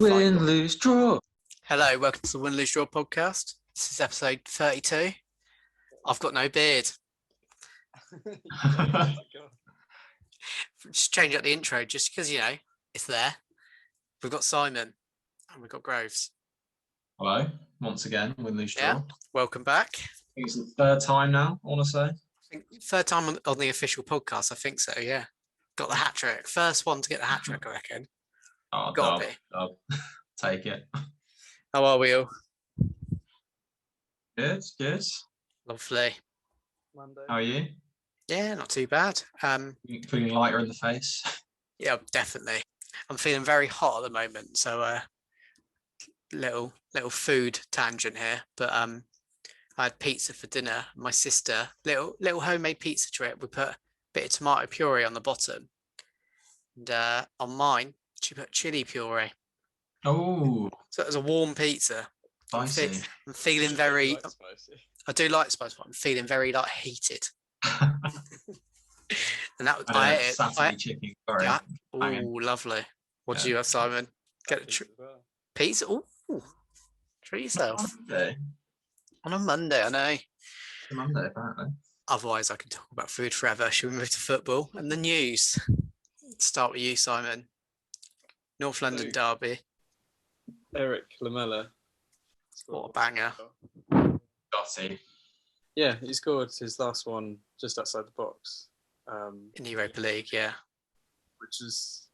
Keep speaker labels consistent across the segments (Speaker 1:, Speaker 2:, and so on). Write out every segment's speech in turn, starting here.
Speaker 1: Win, lose, draw.
Speaker 2: Hello, welcome to the Win Lose Draw podcast. This is episode 32. I've got no beard. Just change up the intro just because, it's there. We've got Simon and we've got Groves.
Speaker 1: Hello, once again, win, lose, draw.
Speaker 2: Yeah, welcome back.
Speaker 1: I think it's the third time now, I want to say.
Speaker 2: I think third time on the official podcast, I think so, yeah. Got the hat trick. First one to get the hat trick, I reckon.
Speaker 1: Oh,
Speaker 2: Gotta
Speaker 1: dub. Take it.
Speaker 2: How are we all?
Speaker 1: Good.
Speaker 2: Lovely.
Speaker 1: Monday. How are you?
Speaker 2: Yeah, not too bad.
Speaker 1: Feeling lighter in the face?
Speaker 2: Yeah, definitely. I'm feeling very hot at the moment, so little food tangent here. But I had pizza for dinner. My sister, little homemade pizza trip. We put a bit of tomato puree on the bottom, and on mine she put chili puree.
Speaker 1: Oh,
Speaker 2: so it was a warm pizza.
Speaker 1: Spicy.
Speaker 2: I'm feeling very. I do like spice, but I'm feeling very heated. And that
Speaker 1: I ate it. Chicken. Sorry.
Speaker 2: Yeah. Oh, lovely. What did you have, Simon? Get a pizza. Oh, treat yourself. On a Monday, I know.
Speaker 1: It's a Monday, apparently.
Speaker 2: Otherwise, I can talk about food forever. Should we move to football and the news? Let's start with you, Simon. North London derby.
Speaker 3: Eric Lamela.
Speaker 2: What a banger.
Speaker 1: Dotty.
Speaker 3: Yeah, he scored his last one just outside the box.
Speaker 2: In the Europa League, yeah.
Speaker 3: Which is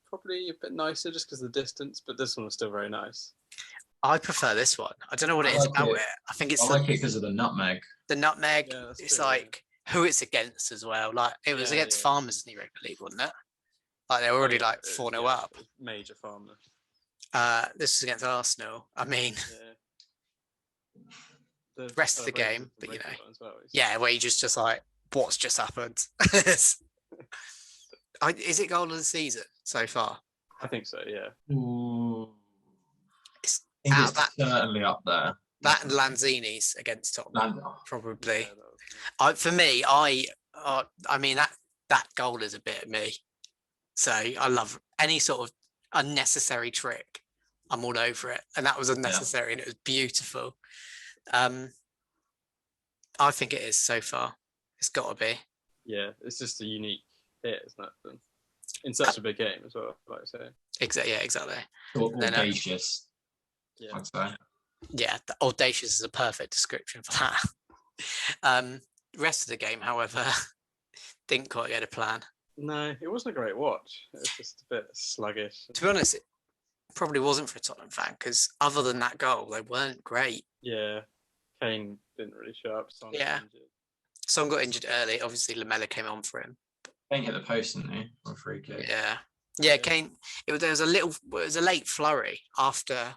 Speaker 3: probably a bit nicer just because of the distance, but this one was still very nice.
Speaker 2: I prefer this one. I don't know what it is about it. I think it's
Speaker 1: like it because of the nutmeg.
Speaker 2: The nutmeg, it's like who it's against as well. Like it was against Farmers in the Europa League, wasn't it? Like they were already 4-0 up.
Speaker 3: Major Farmer.
Speaker 2: This is against Arsenal. I mean, the rest of the game, but where you just like, what's just happened? Is it goal of the season so far?
Speaker 3: I think so, yeah.
Speaker 1: Ooh. It's certainly up there.
Speaker 2: That and Lanzini's against Tottenham, probably.
Speaker 3: Yeah,
Speaker 2: For me, that goal is a bit of me. So I love any sort of unnecessary trick. I'm all over it, and that was unnecessary, and it was beautiful. I think it is so far. It's got to be.
Speaker 3: Yeah, it's just a unique hit, isn't it? In such a big game as well, like I say.
Speaker 2: Exactly. Yeah, exactly.
Speaker 1: Audacious.
Speaker 3: Yeah.
Speaker 2: Yeah, the audacious is a perfect description for that. Rest of the game, however, didn't quite get a plan.
Speaker 3: No, it wasn't a great watch. It was just a bit sluggish.
Speaker 2: To be honest, it probably wasn't for a Tottenham fan because other than that goal, they weren't great.
Speaker 3: Yeah, Kane didn't really show up.
Speaker 2: Son got injured early. Obviously, Lamela came on for him.
Speaker 1: Kane hit the post, didn't he? On a free kick.
Speaker 2: Yeah. Kane. There was a late flurry after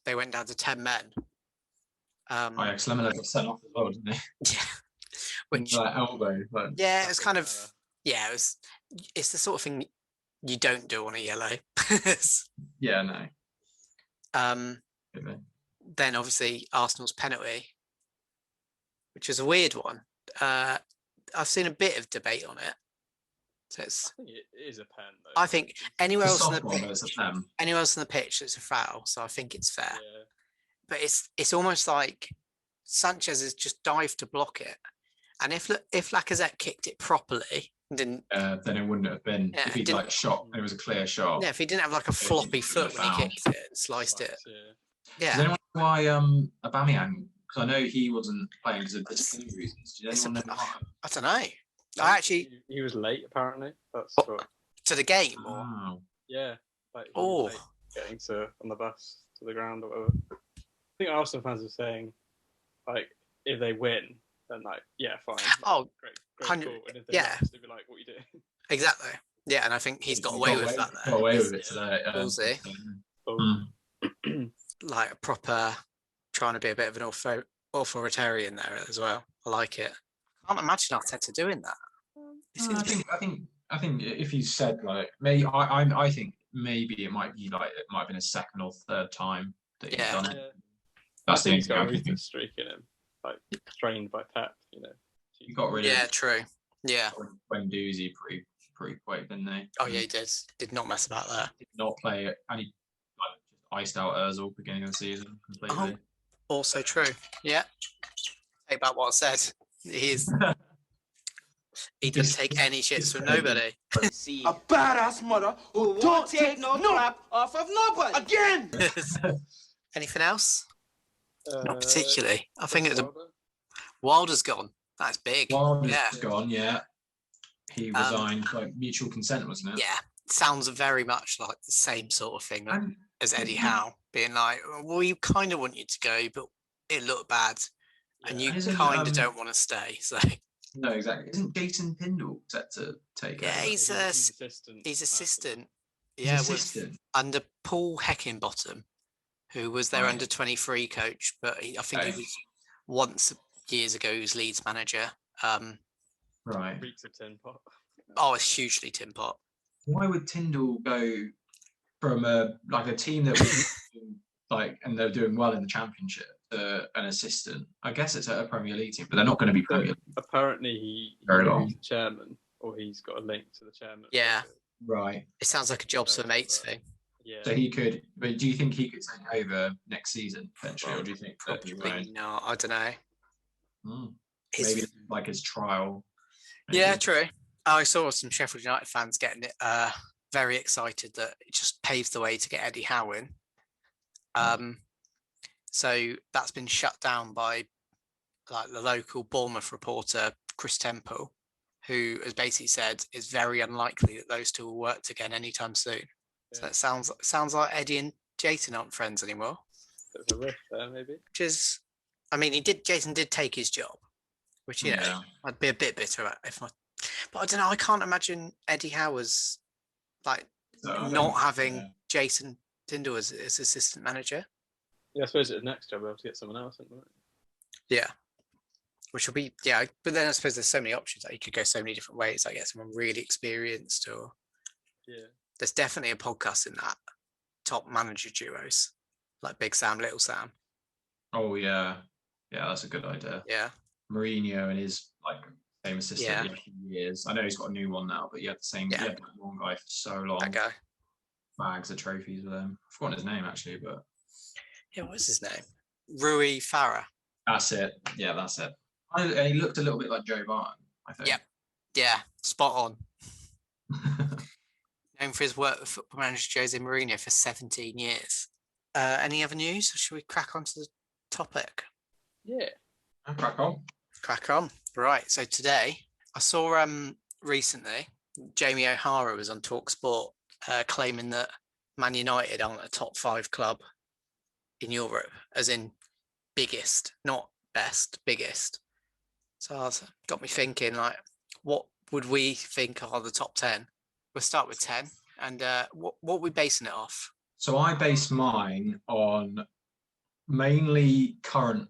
Speaker 2: they went down to 10 men.
Speaker 1: Because Lamela got sent off as well, didn't he?
Speaker 2: Yeah. Which
Speaker 1: elbow.
Speaker 2: Yeah, it was kind of. Yeah, it's the sort of thing you don't do on a yellow.
Speaker 1: Yeah, no.
Speaker 2: Then obviously Arsenal's penalty, which is a weird one. I've seen a bit of debate on it. So
Speaker 3: I think it is a pen, though.
Speaker 2: I think anywhere else on the pitch, it's a foul. So I think it's fair.
Speaker 3: Yeah.
Speaker 2: But it's almost like Sanchez has just dived to block it, and if Lacazette kicked it properly. Then
Speaker 1: it wouldn't have been if he'd shot. It was a clear shot.
Speaker 2: Yeah, if he didn't have a floppy foot when he kicked it and sliced it. Yeah.
Speaker 1: Does anyone know why Aubameyang? Because I know he wasn't playing because of disciplinary reasons. Does anyone know why?
Speaker 2: I don't know.
Speaker 3: He was late apparently. That's
Speaker 2: to the game.
Speaker 3: Yeah. Getting on the bus to the ground or whatever. I think Arsenal fans are saying if they win. Then fine.
Speaker 2: Oh,
Speaker 3: great cool. And if they lose, they'd be like, what are you doing?
Speaker 2: Exactly. Yeah, and I think he's got away with that there.
Speaker 1: Got away with it today.
Speaker 2: Like a proper trying to be a bit of an authoritarian there as well. I like it. I can't imagine Arteta doing that.
Speaker 1: I think if he said maybe I think maybe it might have been a second or third time that he's done it. That's the
Speaker 3: he's got a recent streak in him. Trained by Pep,
Speaker 1: He got rid of.
Speaker 2: Yeah, true. Yeah.
Speaker 1: Guendouzi pretty quick, didn't they?
Speaker 2: Oh yeah, he did not mess about there.
Speaker 1: Did not play it, and he just iced out Ozil beginning of the season completely.
Speaker 2: Also true. Yeah. Take back what I said. He didn't take any shits from nobody.
Speaker 4: A badass mother who don't take no crap off of nobody. Again!
Speaker 2: Anything else? Not particularly. I think it's Wilder's gone. That's big.
Speaker 1: Wilder's gone, yeah. He resigned by mutual consent, wasn't it?
Speaker 2: Yeah. Sounds very much like the same sort of thing as Eddie Howe, being like, well, we kind of want you to go, but it looked bad. And you kind of don't want to stay. So
Speaker 1: no, exactly. Isn't Jason Pindle set to take over?
Speaker 2: Yeah, he's assistant. Yeah, assistant. Under Paul Heckingbottom, who was their under 23 coach, but I think he was once years ago he was Leeds manager.
Speaker 1: Right.
Speaker 3: Reeks of tin pot.
Speaker 2: Oh, it's hugely tin pot.
Speaker 1: Why would Tyndall go from a team that was and they're doing well in the Championship to an assistant? I guess it's at a Premier League team, but they're not going to be Premier League.
Speaker 3: Apparently, he's the chairman, or he's got a link to the chairman.
Speaker 2: Yeah.
Speaker 1: Right.
Speaker 2: It sounds like a jobs for mates thing.
Speaker 3: Yeah.
Speaker 1: So he could, but do you think he could take over next season potentially, or do you think
Speaker 2: probably not? I don't know.
Speaker 1: Maybe like his trial.
Speaker 2: Maybe. Yeah, true. I saw some Sheffield United fans getting it very excited that it just paved the way to get Eddie Howe in. So that's been shut down by the local Bournemouth reporter Chris Temple, who has basically said it's very unlikely that those two will work again anytime soon. Yeah. So it sounds like Eddie and Jason aren't friends anymore.
Speaker 3: There's a rift there, maybe.
Speaker 2: Which is, I mean, Jason did take his job, which I'd be a bit bitter at but I don't know. I can't imagine Eddie Howe as not having Jason Tyndall as assistant manager.
Speaker 3: Yeah, I suppose at the next job we'll have to get someone else, isn't it?
Speaker 2: Yeah. Which will be, but then I suppose there's so many options. You could go so many different ways. I get someone really experienced, or there's definitely a podcast in that top manager duos, like Big Sam, Little Sam.
Speaker 1: Oh yeah, that's a good idea.
Speaker 2: Yeah,
Speaker 1: Mourinho and his same assistant for years. I know he's got a new one now, but he had the same. Yeah. He had that one guy for so long.
Speaker 2: That guy.
Speaker 1: Bags of trophies with him. I've forgotten his name actually, but
Speaker 2: what's his name? Rui Farah.
Speaker 1: That's it. Yeah, that's it. He looked a little bit like Joe Barton, I think.
Speaker 2: Yep. Yeah, spot on. Known for his work with football manager Jose Mourinho for 17 years. Any other news, or should we crack on to the topic?
Speaker 3: Yeah.
Speaker 1: Crack on.
Speaker 2: Crack on. Right. So today, I saw recently, Jamie O'Hara was on TalkSport claiming that Man United aren't a top 5 club in Europe, as in biggest, not best, biggest. So it got me thinking, what would we think are the top 10? We'll start with 10. And what are we basing it off?
Speaker 1: So I base mine on mainly current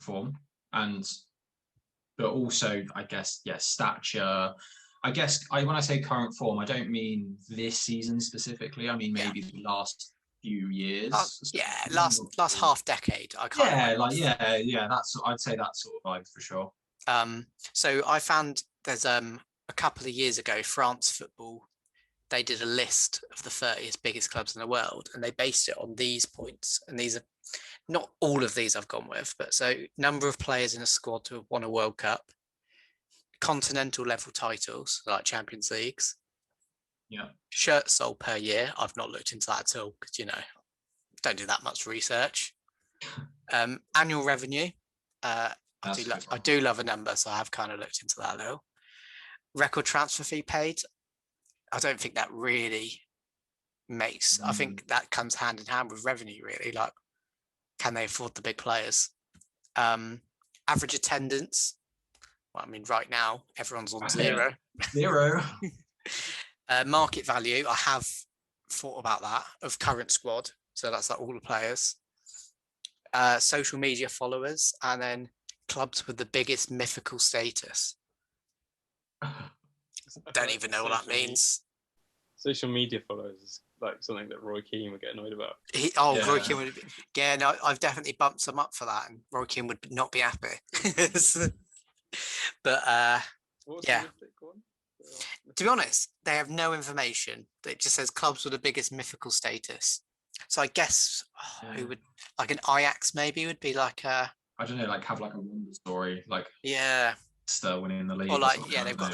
Speaker 1: form, but also, I guess, stature. I guess when I say current form, I don't mean this season specifically. I mean maybe the last few years.
Speaker 2: Last half decade.
Speaker 1: I'd say that sort of vibe for sure.
Speaker 2: So I found there's a couple of years ago, France Football, they did a list of the 30th biggest clubs in the world, and they based it on these points. And these are not all of these I've gone with, but so number of players in a squad to have won a World Cup, continental level titles like Champions Leagues, shirts sold per year. I've not looked into that at all because don't do that much research. Annual revenue. I do love a number, so I have kind of looked into that a little. Record transfer fee paid. I don't think that really makes. I think that comes hand in hand with revenue. Really, can they afford the big players? Average attendance. Well, I mean, right now everyone's on zero. Market value. I have thought about that of current squad. So that's all the players. Social media followers, and then clubs with the biggest mythical status. Don't even know what that means.
Speaker 3: Social media followers is something that Roy Keane would get annoyed about.
Speaker 2: Roy Keane would. Yeah, no, I've definitely bumped some up for that, and Roy Keane would not be happy. But
Speaker 3: what's the mythic one?
Speaker 2: To be honest, they have no information. It just says clubs with the biggest mythical status. So I guess who would, like an Ajax maybe would be like a.
Speaker 1: I don't know, like have like a wonder story, like
Speaker 2: Yeah.
Speaker 1: Still winning the league.
Speaker 2: Or like
Speaker 1: something,
Speaker 2: they've got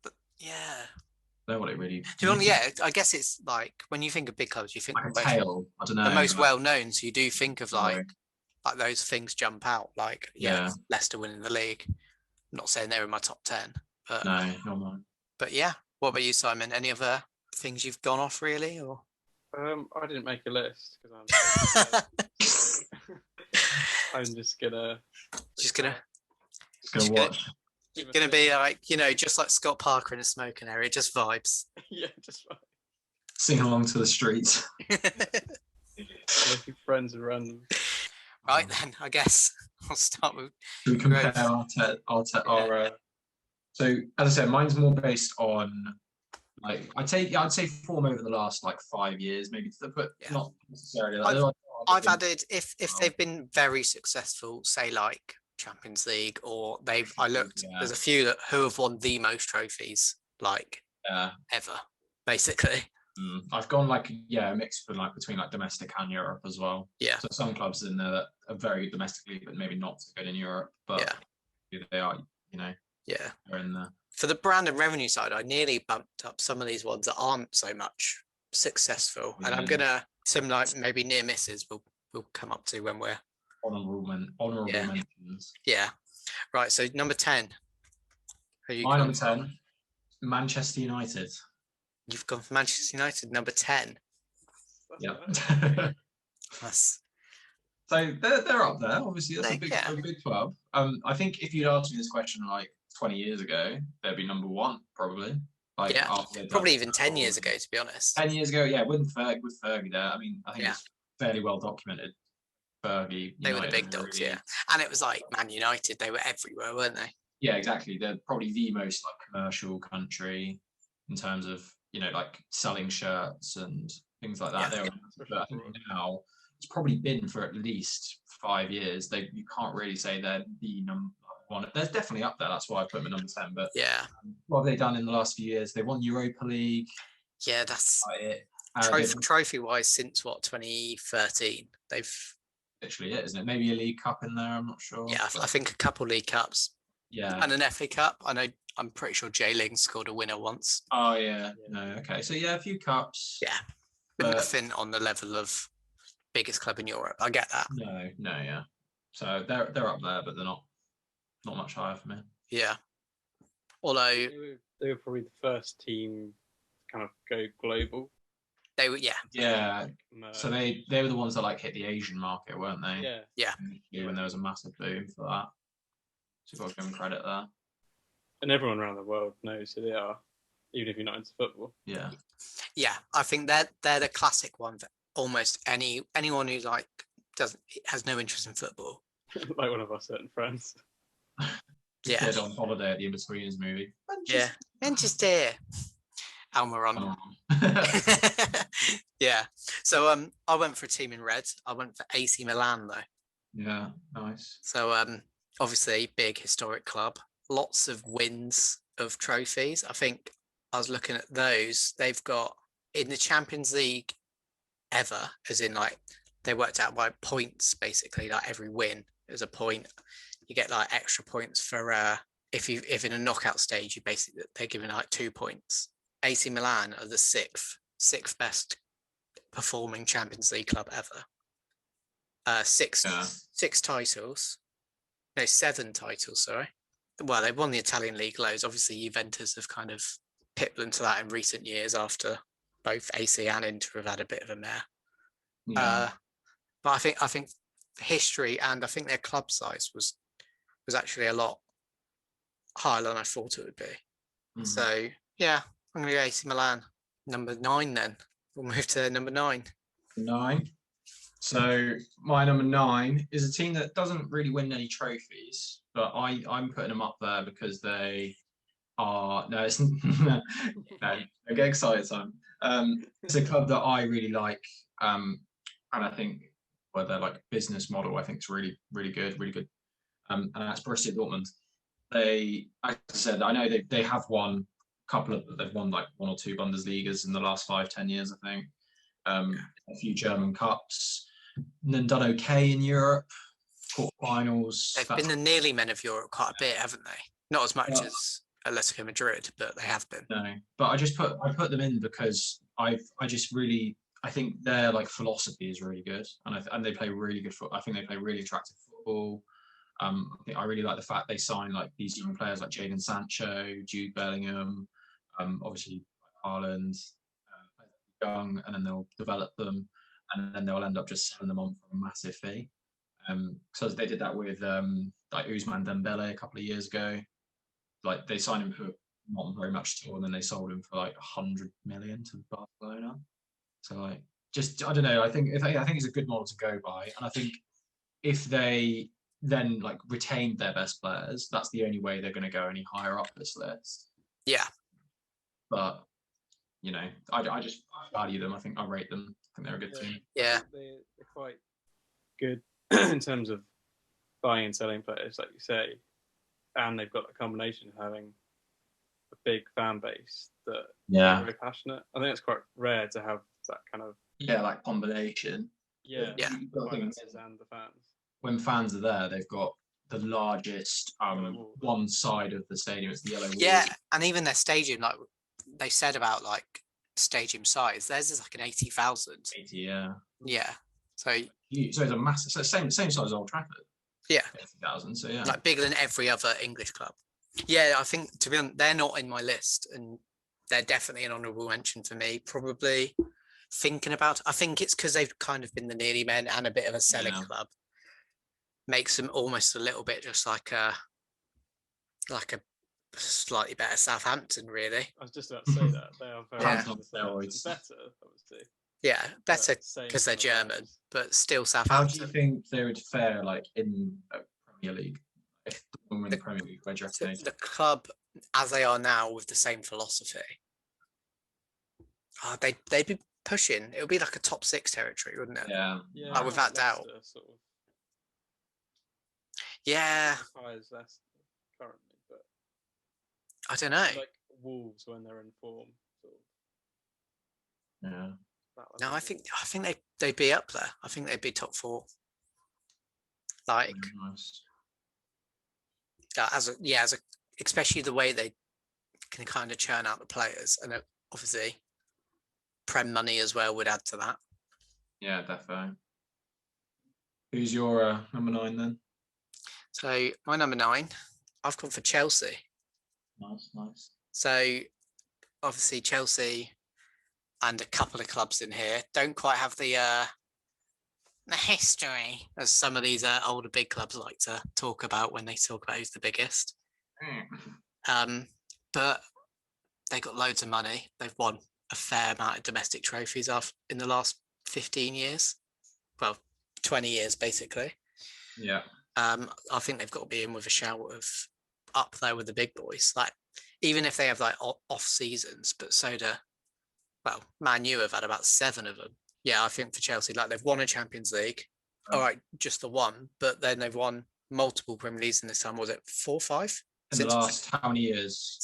Speaker 2: but yeah.
Speaker 1: I don't know what it really.
Speaker 2: To be honest, yeah, I guess it's like when you think of big clubs, you think
Speaker 1: like a tale. I don't know.
Speaker 2: The most well known. So you do think of
Speaker 1: Sorry.
Speaker 2: like those things jump out. Like Leicester winning the league. I'm not saying they're in my top 10, but
Speaker 1: no, not mine.
Speaker 2: But yeah, what about you, Simon? Any other things you've gone off really, or?
Speaker 3: I didn't make a list because I'm just gonna
Speaker 1: watch.
Speaker 2: You're gonna be like, just like Scott Parker in a smoking area, just vibes.
Speaker 3: Yeah, just vibes.
Speaker 1: Sing along to the streets.
Speaker 3: Making friends and random.
Speaker 2: Right then, I guess I'll start with.
Speaker 1: Should we compare our so as I said, mine's more based on like I'd say form over the last like 5 years, maybe but not necessarily. Like,
Speaker 2: I've added if they've been very successful, say like Champions League, or I looked. There's a few who have won the most trophies like ever, basically.
Speaker 1: I've gone like a mix between like domestic and Europe as well.
Speaker 2: Yeah.
Speaker 1: So some clubs in there that are very good domestically, but maybe not so good in Europe. But they are, they're in there.
Speaker 2: For the brand and revenue side, I nearly bumped up some of these ones that aren't so much successful, and I'm gonna some like maybe near misses we'll come up to when we're
Speaker 1: honourable mentions.
Speaker 2: Yeah. Right. So number 10.
Speaker 1: My number 10, Manchester United.
Speaker 2: You've gone for Manchester United, number 10.
Speaker 1: Yeah.
Speaker 2: That's...
Speaker 1: So they're up there. Obviously, that's a big club. I think if you'd asked me this question like 20 years ago, they'd be number 1 probably. Like
Speaker 2: probably even 10 years ago, to be honest.
Speaker 1: 10 years ago, with Fergie there. I mean, I think it's fairly well documented. Fergie,
Speaker 2: they were the big dogs, really. And it was like Man United. They were everywhere, weren't they?
Speaker 1: Yeah, exactly. They're probably the most like commercial country in terms of like selling shirts and things like that. But I think now it's probably been for at least 5 years. You can't really say they're the number 1. They're definitely up there. That's why I put them at number 10. But what have they done in the last few years? They won Europa League.
Speaker 2: Yeah, that's
Speaker 1: it.
Speaker 2: Trophy-wise, since 2013, they've
Speaker 1: literally it, isn't it? Maybe a League Cup in there. I'm not sure.
Speaker 2: Yeah, I think a couple League Cups.
Speaker 1: Yeah,
Speaker 2: and an FA Cup. I'm pretty sure Jay Ling scored a winner once.
Speaker 1: Oh yeah, no, okay. So a few cups.
Speaker 2: Yeah, but nothing on the level of biggest club in Europe. I get that.
Speaker 1: No, yeah. So they're up there, but they're not much higher for me.
Speaker 2: Yeah. Although
Speaker 3: they were probably the first team to kind of go global.
Speaker 2: They were,
Speaker 1: yeah. So they were the ones that like hit the Asian market, weren't they?
Speaker 3: Yeah.
Speaker 1: When there was a massive boom for that. So you've got to give them credit there.
Speaker 3: And everyone around the world knows who they are, even if you're not into football.
Speaker 1: Yeah.
Speaker 2: Yeah, I think they're the classic one for almost anyone who like has no interest in football.
Speaker 3: Like one of our certain friends.
Speaker 2: Yeah.
Speaker 1: They're on holiday at the In-Betweeners movie.
Speaker 2: Manchester. Almiron. Yeah. So I went for a team in red. I went for AC Milan though.
Speaker 1: Yeah, nice.
Speaker 2: So obviously big historic club. Lots of wins of trophies. I think I was looking at those. They've got in the Champions League ever, as in like they worked out by points basically. Like every win is a point. You get like extra points for if in a knockout stage you basically they're giving like 2 points. AC Milan are the sixth best performing Champions League club ever. 6 titles. No, 7 titles, sorry. Well, they've won the Italian league loads. Obviously, Juventus have kind of pipped them to that in recent years after both AC and Inter have had a bit of a mare.
Speaker 1: Yeah.
Speaker 2: But I think history and I think their club size was actually a lot higher than I thought it would be. Mm-hmm. So yeah, I'm going to go AC Milan. Number 9 then. We'll move to number 9.
Speaker 1: 9. So my number 9 is a team that doesn't really win any trophies, but I'm putting them up there because they are no, I get excited, Simon. It's a club that I really like, and I think their like business model I think is really good, and that's Borussia Dortmund. as I said, I know they have won they've won like one or two Bundesligas in the last 5-10 years, I think. A few German cups, and then done okay in Europe, quarterfinals.
Speaker 2: They've been the nearly men of Europe quite a bit, haven't they? Not as much as Atletico Madrid, but they have been.
Speaker 1: No, but I put them in because I think their like philosophy is really good, and they play really good football. I think they play really attractive football. I really like the fact they sign like these young players like Jadon Sancho, Jude Bellingham, obviously Haaland, young, and then they'll develop them, and then they'll end up just selling them on for a massive fee. So they did that with like Ousmane Dembele a couple of years ago. Like they signed him for not very much at all, and then they sold him for like 100 million to Barcelona. So like, just I don't know. I think it's a good model to go by, and I think if they then like retained their best players, that's the only way they're going to go any higher up this list.
Speaker 2: Yeah,
Speaker 1: but you know, I just value them. I think I rate them. I think they're a good team.
Speaker 2: Yeah,
Speaker 3: they're quite good in terms of buying and selling players, like you say, and they've got a combination of having a big fan base that are very passionate. I think it's quite rare to have that kind of
Speaker 1: like combination.
Speaker 3: Yeah.
Speaker 1: Finances
Speaker 3: and the fans.
Speaker 1: When fans are there, they've got the largest one side of the stadium. It's the yellow wall.
Speaker 2: Yeah, and even their stadium, like they said about like stadium size, theirs is like an 80,000.
Speaker 1: 80, yeah.
Speaker 2: Yeah. So
Speaker 1: it's a massive. So same size as Old Trafford.
Speaker 2: Yeah.
Speaker 1: 80,000. So yeah.
Speaker 2: Like bigger than every other English club. Yeah, I think to be honest, they're not in my list, and they're definitely an honourable mention for me. Probably thinking about. I think it's because they've kind of been the nearly men and a bit of a selling club. Makes them almost a little bit just like a slightly better Southampton, really.
Speaker 3: I was just about to say that they are very better, obviously.
Speaker 2: Yeah, better because they're German, but still Southampton.
Speaker 1: How do you think they would fare like in Premier League? If we're in the Premier League, where do you reckon
Speaker 2: the club as they are now with the same philosophy? They'd be pushing. It would be like a top 6 territory, wouldn't it?
Speaker 3: Yeah,
Speaker 2: like without doubt.
Speaker 3: Sort of.
Speaker 2: Yeah.
Speaker 3: As high as Leicester currently, but
Speaker 2: I don't know.
Speaker 3: Like Wolves when they're in form. Sort
Speaker 1: of. Yeah.
Speaker 2: No, I think they'd be up there. I think they'd be top 4. Like,
Speaker 1: nice.
Speaker 2: Especially the way they can kind of churn out the players, and obviously, Prem money as well would add to that.
Speaker 1: Yeah, definitely. Who's your number 9 then?
Speaker 2: So my number 9, I've gone for Chelsea.
Speaker 1: Nice.
Speaker 2: So obviously Chelsea and a couple of clubs in here don't quite have the history as some of these older big clubs like to talk about when they talk about who's the biggest. But they got loads of money. They've won a fair amount of domestic trophies in the last 15 years. Well, 20 years basically.
Speaker 1: Yeah.
Speaker 2: I think they've got to be in with a shout of up there with the big boys. Like, even if they have like off seasons, but Man U have had about 7 of them. Yeah, I think for Chelsea, like they've won a Champions League. All right, just the one, but then they've won multiple Premier Leagues in this time. Was it 4 or 5?
Speaker 1: In the last how many years?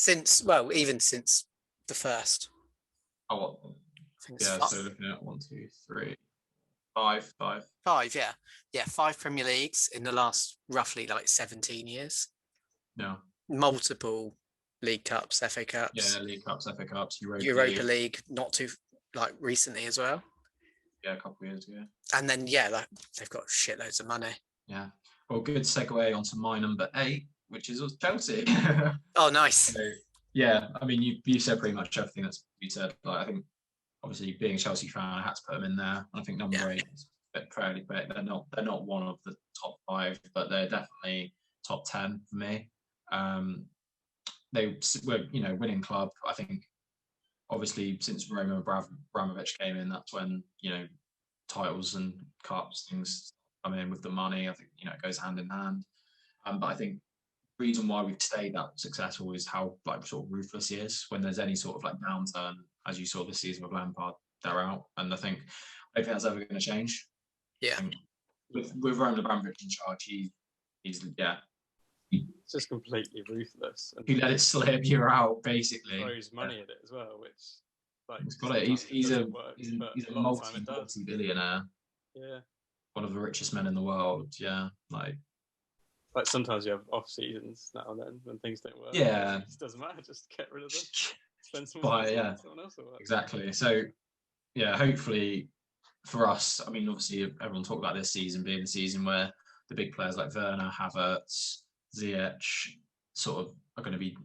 Speaker 2: Even since the first.
Speaker 1: Oh, what? I think so looking at 1, 2, 3, 5.
Speaker 2: 5, yeah. Yeah, 5 Premier Leagues in the last roughly like 17 years.
Speaker 1: No.
Speaker 2: Multiple League Cups, FA Cups.
Speaker 1: Yeah, League Cups, FA Cups,
Speaker 2: Europa League, not too like recently as well.
Speaker 1: Yeah, a couple of years ago.
Speaker 2: And then they've got shitloads of money.
Speaker 1: Yeah. Well, good segue onto my number 8, which is Chelsea.
Speaker 2: Oh, nice.
Speaker 1: So, yeah, I mean, you said pretty much everything that's you said. Like, I think obviously being a Chelsea fan, I had to put them in there. And I think number 8 is a bit fairly big. They're not one of the top 5, but they're definitely top 10 for me. They were, winning club. I think obviously since Roman Abramovich came in, that's when, titles and cups, things come in with the money. I think, it goes hand in hand. But I think the reason why we've stayed that successful is how sort of ruthless he is. When there's any sort of downturn, as you saw this season with Lampard, they're out. And I don't think that's ever going to change.
Speaker 2: Yeah.
Speaker 1: With Roman Abramovich in charge, he's
Speaker 3: It's just completely ruthless. And
Speaker 1: you let it slip, you're out basically.
Speaker 3: Throws money at it as well, which like
Speaker 1: He's got it. He's a multi-billionaire.
Speaker 3: Yeah.
Speaker 1: One of the richest men in the world. Yeah, like
Speaker 3: sometimes you have off seasons now and then when things don't work.
Speaker 1: Yeah,
Speaker 3: it doesn't matter. Just get rid of them. Spend some
Speaker 1: money.
Speaker 3: Yeah, someone else will work.
Speaker 1: Exactly. So yeah, hopefully for us, I mean, obviously everyone talked about this season being the season where the big players like Werner, Havertz, Ziyech sort of are going to be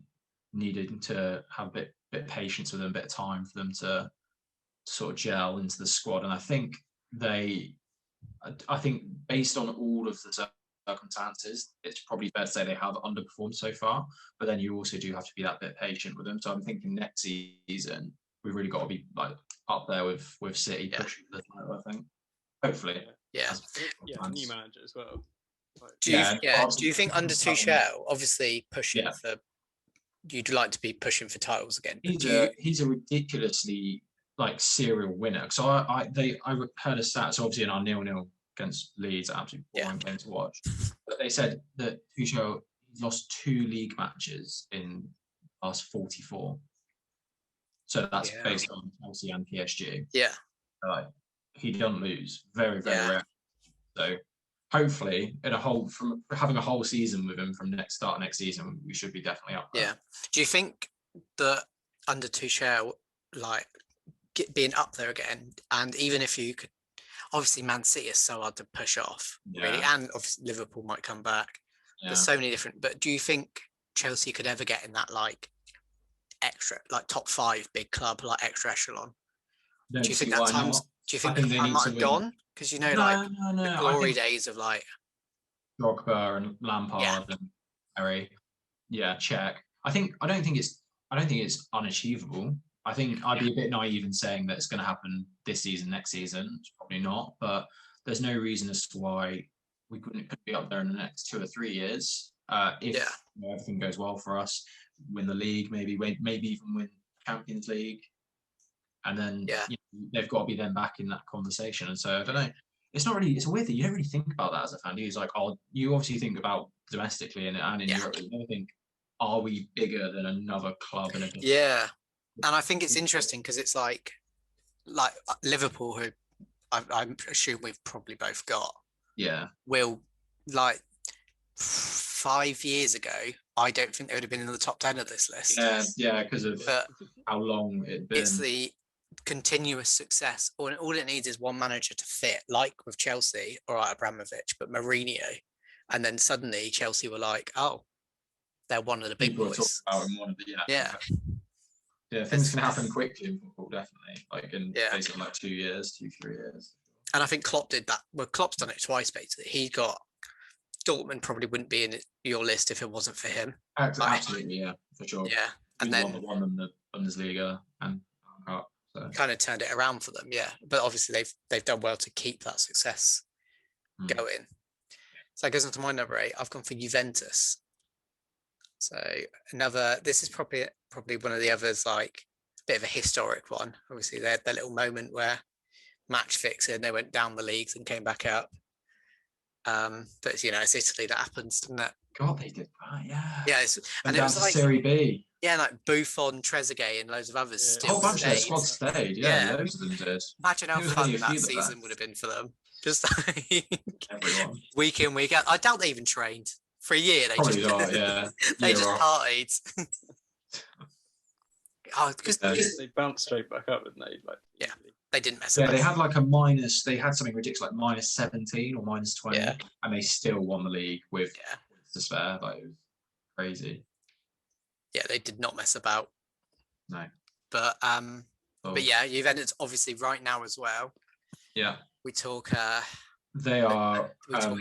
Speaker 1: needing to have a bit patience with them, a bit of time for them to sort of gel into the squad. And I think based on all of the circumstances, it's probably fair to say they have underperformed so far, but then you also do have to be that bit patient with them. So I'm thinking next season we've really got to be like up there with City pushing the title, I think. Hopefully.
Speaker 2: Yeah.
Speaker 3: New manager as well.
Speaker 2: Do you think under Tuchel, obviously pushing for, you'd like to be pushing for titles again?
Speaker 1: He's a ridiculously like serial winner. So I heard a stat. So obviously in our 0-0 against Leeds, absolutely boring game to watch. But they said that Tuchel lost 2 league matches in the last 44. So that's based on Chelsea and PSG.
Speaker 2: Yeah.
Speaker 1: He doesn't lose. Very, very rare. So hopefully from having a whole season with him from next season, we should be definitely up there.
Speaker 2: Yeah. Do you think that under Tuchel, like being up there again, and even if you could, obviously Man City is so hard to push off, really, and obviously Liverpool might come back. There's so many different, but do you think Chelsea could ever get in that like extra, like top 5 big club, like extra echelon? Do you think that time? Do you think that time might have gone? Because the glory days of like
Speaker 1: Drogba and Lampard and Harry, Czech. I don't think it's unachievable. I think I'd be a bit naive in saying that it's going to happen this season, next season. It's probably not, but there's no reason as to why we couldn't be up there in the next 2 or 3 years if everything goes well for us. Win the league, maybe even win Champions League, and then they've got to be then back in that conversation. And so I don't know. It's not really. It's a weird thing. You don't really think about that as a fan. It's like, you obviously think about domestically and in Europe. You never think, are we bigger than another club in a different
Speaker 2: And I think it's interesting because it's like Liverpool, who I assume we've probably both got.
Speaker 1: Yeah.
Speaker 2: Will, like 5 years ago, I don't think they would have been in the top 10 of this list.
Speaker 1: Yeah, because of how long it'd been.
Speaker 2: It's the continuous success. All it needs is one manager to fit, like with Chelsea, all right, Abramovich, but Mourinho. And then suddenly Chelsea were like, oh, they're one of the big boys.
Speaker 1: Yeah, things can happen quickly in football, definitely. Like in basically like 2 years, 2-3 years.
Speaker 2: And I think Klopp did that. Well, Klopp's done it twice, basically. He got Dortmund probably wouldn't be in your list if it wasn't for him.
Speaker 1: Absolutely, for sure.
Speaker 2: Yeah, and then
Speaker 1: won them the Bundesliga and
Speaker 2: kind of turned it around for them. Yeah, but obviously they've done well to keep that success going. So that goes on to my number 8. I've gone for Juventus. So this is probably one of the others, like a bit of a historic one. Obviously, they had their little moment where match fixing, they went down the leagues and came back up. But it's Italy that happens, doesn't it?
Speaker 1: God, they did that, yeah.
Speaker 2: Yeah, and it was like
Speaker 1: Serie B.
Speaker 2: Yeah, like Buffon, Trezeguet, and loads of others still
Speaker 1: a whole bunch
Speaker 2: stayed.
Speaker 1: Of the squad stayed. Yeah, loads of them did.
Speaker 2: Imagine how fun that season would have been for them. Just like
Speaker 1: everyone,
Speaker 2: week in, week out. I doubt they even trained for a year. They
Speaker 1: probably
Speaker 2: just
Speaker 1: not.
Speaker 2: they just partied. Because
Speaker 3: they bounced straight back up, didn't they?
Speaker 2: They didn't mess
Speaker 1: up.
Speaker 2: Yeah,
Speaker 1: they had like a minus. They had something ridiculous, like minus 17 or minus 20, and they still won the league with despair. Like, it was crazy.
Speaker 2: Yeah, they did not mess about.
Speaker 1: No.
Speaker 2: But yeah, Juventus obviously right now as well.
Speaker 1: Yeah.
Speaker 2: We talk.
Speaker 1: They are.
Speaker 2: We talk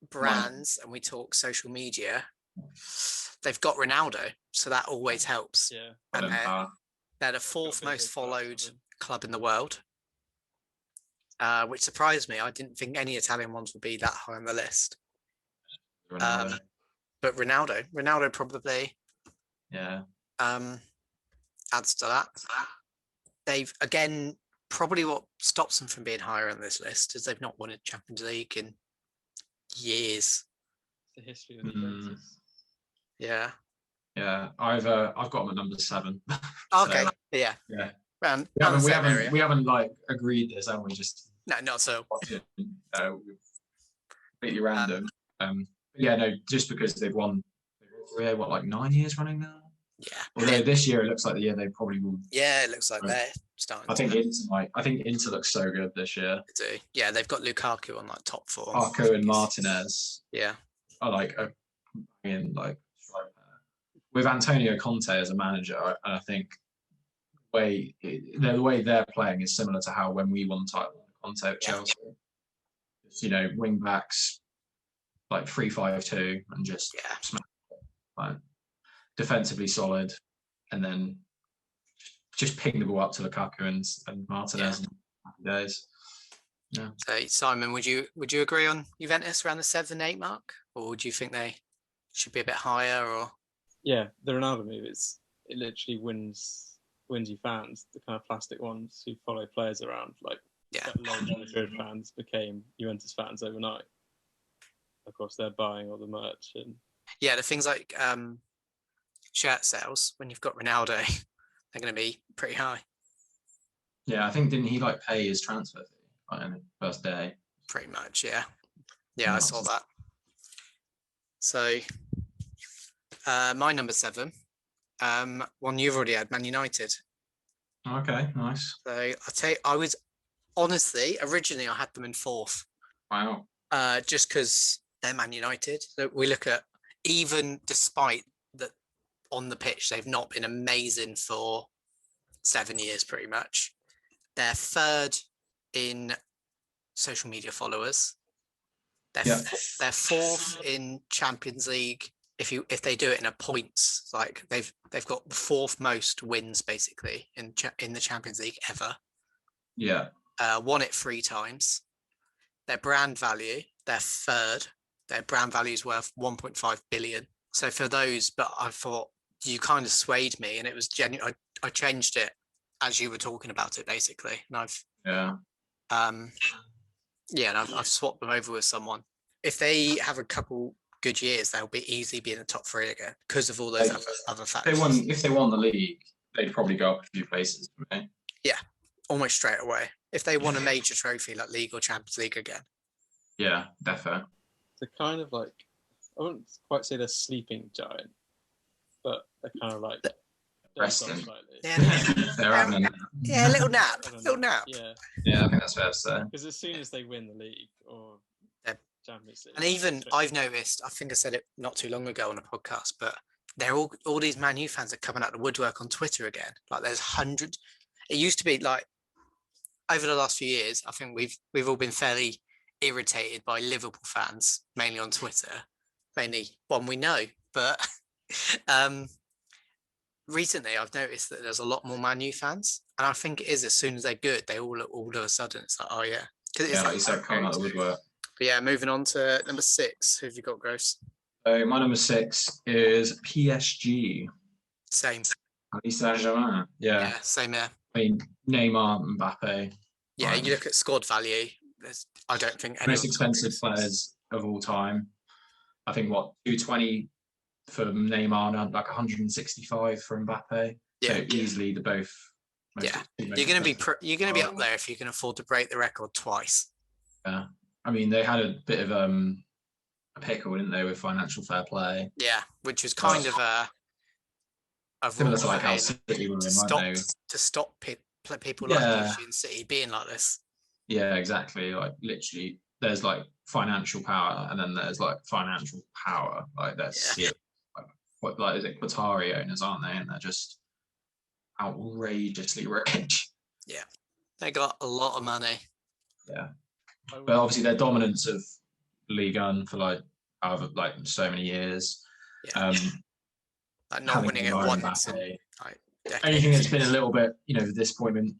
Speaker 2: brands and we talk social media. They've got Ronaldo, so that always helps.
Speaker 3: Yeah.
Speaker 2: And they're the 4th most followed club in the world, which surprised me. I didn't think any Italian ones would be that high on the list.
Speaker 1: Ronaldo.
Speaker 2: But Ronaldo probably adds to that. They've, again, probably what stops them from being higher on this list is they've not won a Champions League in years.
Speaker 3: The history of the Juventus.
Speaker 2: Yeah.
Speaker 1: Yeah, I've got them at number 7.
Speaker 2: Okay.
Speaker 1: So,
Speaker 2: yeah.
Speaker 1: yeah.
Speaker 2: Around
Speaker 1: We haven't
Speaker 2: the
Speaker 1: we
Speaker 2: same
Speaker 1: haven't
Speaker 2: area.
Speaker 1: we haven't like agreed this, haven't we? Just
Speaker 2: No, not so.
Speaker 1: watching, completely random. Yeah, no, just because they've won, what, like 9 years running now.
Speaker 2: Yeah.
Speaker 1: Although this year it looks like the year they probably will.
Speaker 2: Yeah, it looks like they're starting.
Speaker 1: I think Inter looks so good this year.
Speaker 2: They do. Yeah, they've got Lukaku on like top form.
Speaker 1: Arco and Martinez.
Speaker 2: Yeah.
Speaker 1: Are like in like with Antonio Conte as a manager, and I think the way they're playing is similar to how when we won the title, Conte at Chelsea. Just, wing backs like 3-5-2 and just smack it, like defensively solid, and then just ping the ball up to Lukaku and Martinez and happy days. Yeah.
Speaker 2: So Simon, would you agree on Juventus around the 7-8 mark, or would you think they should be a bit higher? Or
Speaker 3: yeah, the Ronaldo move it literally wins you fans, the kind of plastic ones who follow players around, like Madrid fans became Juventus fans overnight. Of course, they're buying all the merch and
Speaker 2: the things like shirt sales when you've got Ronaldo, they're going to be pretty high.
Speaker 1: Yeah, I think didn't he like pay his transfer fee on the first day?
Speaker 2: Pretty much, yeah. Yeah, I saw that. So, my number 7, one you've already had, Man United.
Speaker 1: Okay, nice.
Speaker 2: So I was honestly originally I had them in 4th.
Speaker 1: Wow.
Speaker 2: Just because they're Man United. So we look at, even despite that on the pitch they've not been amazing for 7 years, pretty much. They're 3rd in social media followers. They're 4th in Champions League. If they do it in a points, like they've got the 4th most wins basically in the Champions League ever.
Speaker 1: Yeah.
Speaker 2: Won it 3 times. Their brand value, they're 3rd. Their brand value is worth 1.5 billion. So for those, but I thought you kind of swayed me, and it was genuine. I changed it as you were talking about it basically, and I've swapped them over with someone. If they have a couple good years, they'll easily be in the top 3 again because of all those other factors.
Speaker 1: If they won the league, they'd probably go up a few places. Right?
Speaker 2: Yeah, almost straight away. If they won a major trophy like League or Champions League again. Yeah,
Speaker 1: definitely.
Speaker 3: They're kind of like, I wouldn't quite say they're sleeping giant, but they're kind of like
Speaker 1: resting.
Speaker 2: Yeah,
Speaker 1: they're having a nap.
Speaker 2: Yeah, a little nap.
Speaker 1: Yeah, I think that's fair to say.
Speaker 3: Because as soon as they win the league or Champions League,
Speaker 2: and even I've noticed, I think I said it not too long ago on a podcast, but they're all these Man U fans are coming out of the woodwork on Twitter again. Like there's hundreds. It used to be like over the last few years, I think we've all been fairly irritated by Liverpool fans, mainly on Twitter, mainly one we know. But recently, I've noticed that there's a lot more Man U fans, and I think it is as soon as they're good, they all of a sudden it's like, oh yeah,
Speaker 1: like you said, coming out of the woodwork.
Speaker 2: But yeah, moving on to number 6. Who have you got, Gross?
Speaker 1: My number 6 is PSG.
Speaker 2: Same.
Speaker 1: Paris Saint-Germain. Yeah,
Speaker 2: same here.
Speaker 1: I mean, Neymar, Mbappe.
Speaker 2: Yeah, you look at squad value. I don't think any
Speaker 1: most expensive players of all time. I think 220 for Neymar and like 165 for Mbappe. Yeah, so easily the both.
Speaker 2: You're going to be up there if you can afford to break the record twice.
Speaker 1: Yeah, I mean they had a bit of a pickle, didn't they, with financial fair play?
Speaker 2: Yeah, which was kind of a
Speaker 1: similar to like how City were
Speaker 2: to stop people like in City being like this.
Speaker 1: Yeah, exactly. Like literally, there's like financial power, and then there's like financial power. Like there's what is it? Qatari owners, aren't they? And they're just outrageously rich.
Speaker 2: Yeah, they got a lot of money.
Speaker 1: Yeah, but obviously their dominance of Ligue 1 for like so many years.
Speaker 2: Yeah. Like not winning it once.
Speaker 1: Only thing that's been a little bit, disappointment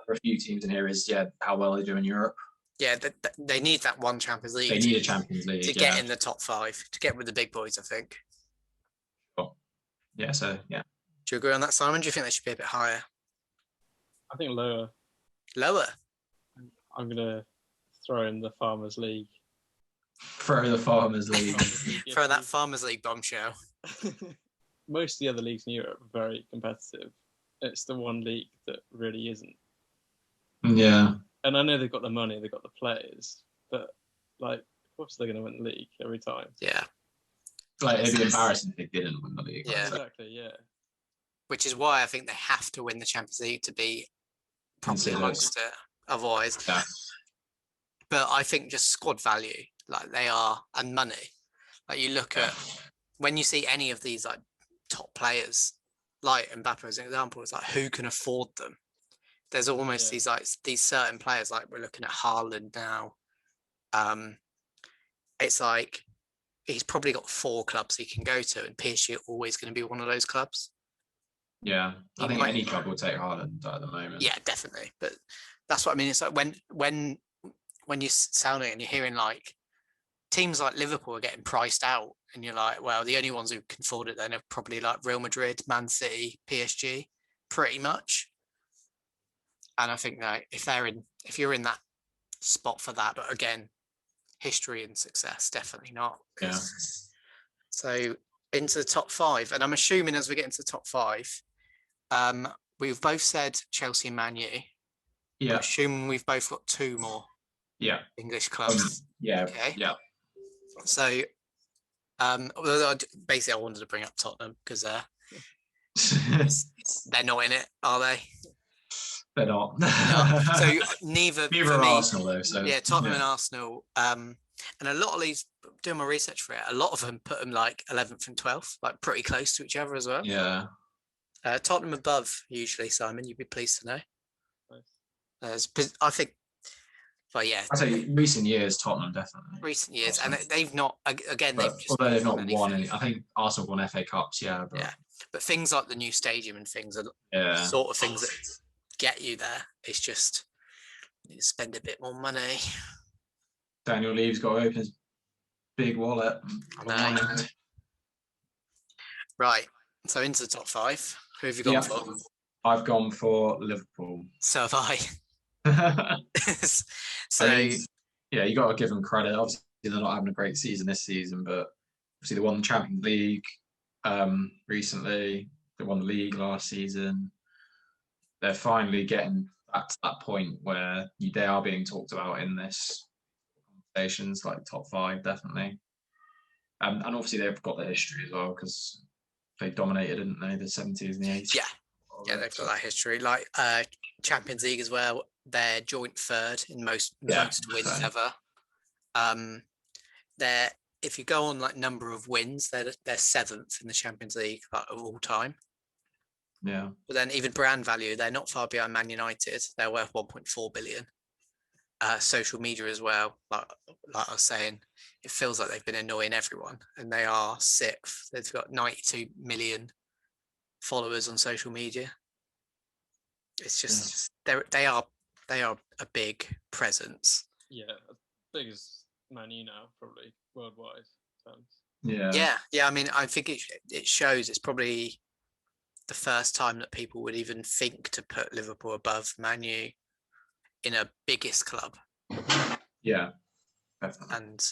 Speaker 1: for a few teams in here is how well they do in Europe. Yeah,
Speaker 2: they need that one Champions League.
Speaker 1: They need a Champions League
Speaker 2: to get in the top 5, to get with the big boys, I think.
Speaker 1: Sure. Yeah, so yeah.
Speaker 2: Do you agree on that, Simon? Do you think they should be a bit higher?
Speaker 3: I think lower.
Speaker 2: Lower?
Speaker 3: I'm going to throw in the Farmers League.
Speaker 1: Throw the Farmers League.
Speaker 2: Throw that Farmers League bombshell.
Speaker 3: most of the other leagues in Europe are very competitive. It's the one league that really isn't.
Speaker 1: Yeah.
Speaker 3: And I know they've got the money, they've got the players, but like, of course they're going to win the league every time.
Speaker 2: Yeah.
Speaker 1: Like, it'd be embarrassing if they didn't win the league.
Speaker 2: Yeah.
Speaker 3: Exactly, yeah.
Speaker 2: Which is why I think they have to win the Champions League to be properly amongst it. Otherwise,
Speaker 1: yeah.
Speaker 2: But I think just squad value, like they are, and money. Like you look at when you see any of these like top players, like Mbappe as an example, it's like who can afford them? There's almost these certain players, like we're looking at Haaland now. It's like he's probably got 4 clubs he can go to, and PSG are always going to be one of those clubs.
Speaker 1: Yeah, I think any club will take Haaland at the moment.
Speaker 2: Yeah, definitely. But that's what I mean. It's like when you're sounding and you're hearing like teams like Liverpool are getting priced out, and you're like, well, the only ones who can afford it then are probably like Real Madrid, Man City, PSG, pretty much. And I think that if you're in that spot for that, but again, history and success, definitely not.
Speaker 1: Yeah.
Speaker 2: So into the top 5, and I'm assuming as we get into the top 5, we've both said Chelsea and Man U.
Speaker 1: Yeah.
Speaker 2: I'm assuming we've both got 2 more.
Speaker 1: Yeah.
Speaker 2: English clubs.
Speaker 1: Yeah.
Speaker 2: Okay.
Speaker 1: Yeah.
Speaker 2: So, basically, I wanted to bring up Tottenham because they're not in it, are they?
Speaker 1: They're not.
Speaker 2: No. So neither
Speaker 1: are Arsenal though. So
Speaker 2: yeah, Tottenham and Arsenal. And a lot of these, doing my research for it, a lot of them put them like 11th and 12th, like pretty close to each other as well.
Speaker 1: Yeah.
Speaker 2: Tottenham above usually, Simon. You'd be pleased to know. Nice. I think. But yeah,
Speaker 1: I say recent years, Tottenham definitely.
Speaker 2: Recent years, and they've not again.
Speaker 1: Although they've not won any, I think Arsenal won FA Cups. Yeah, but...
Speaker 2: yeah. But things like the new stadium and things are sort of things that get you there. It's just you need to spend a bit more money.
Speaker 1: Daniel Levy's got to open his big wallet.
Speaker 2: Right. So into the top 5. Who have you gone for?
Speaker 1: I've gone for Liverpool.
Speaker 2: So have I. So
Speaker 1: I mean, yeah, you got to give them credit. Obviously, they're not having a great season this season, but obviously they won the Champions League recently. They won the league last season. They're finally getting back to that point where they are being talked about in this conversations, like top 5, definitely. And obviously they've got the history as well because they dominated, didn't they? The 70s and the 80s.
Speaker 2: Yeah, they've got that history. Like Champions League as well. They're joint 3rd in most wins ever. They're if you go on like number of wins, they're 7th in the Champions League like, of all time.
Speaker 1: Yeah.
Speaker 2: But then even brand value, they're not far behind Man United. They're worth 1.4 billion. Social media as well. Like I was saying, it feels like they've been annoying everyone, and they are 6th. They've got 92 million followers on social media. It's just they are a big presence.
Speaker 3: Yeah, as big as Man U now, probably worldwide terms.
Speaker 2: Yeah. I mean, I think it shows. It's probably the first time that people would even think to put Liverpool above Man U in a biggest club.
Speaker 1: Yeah, definitely.
Speaker 2: And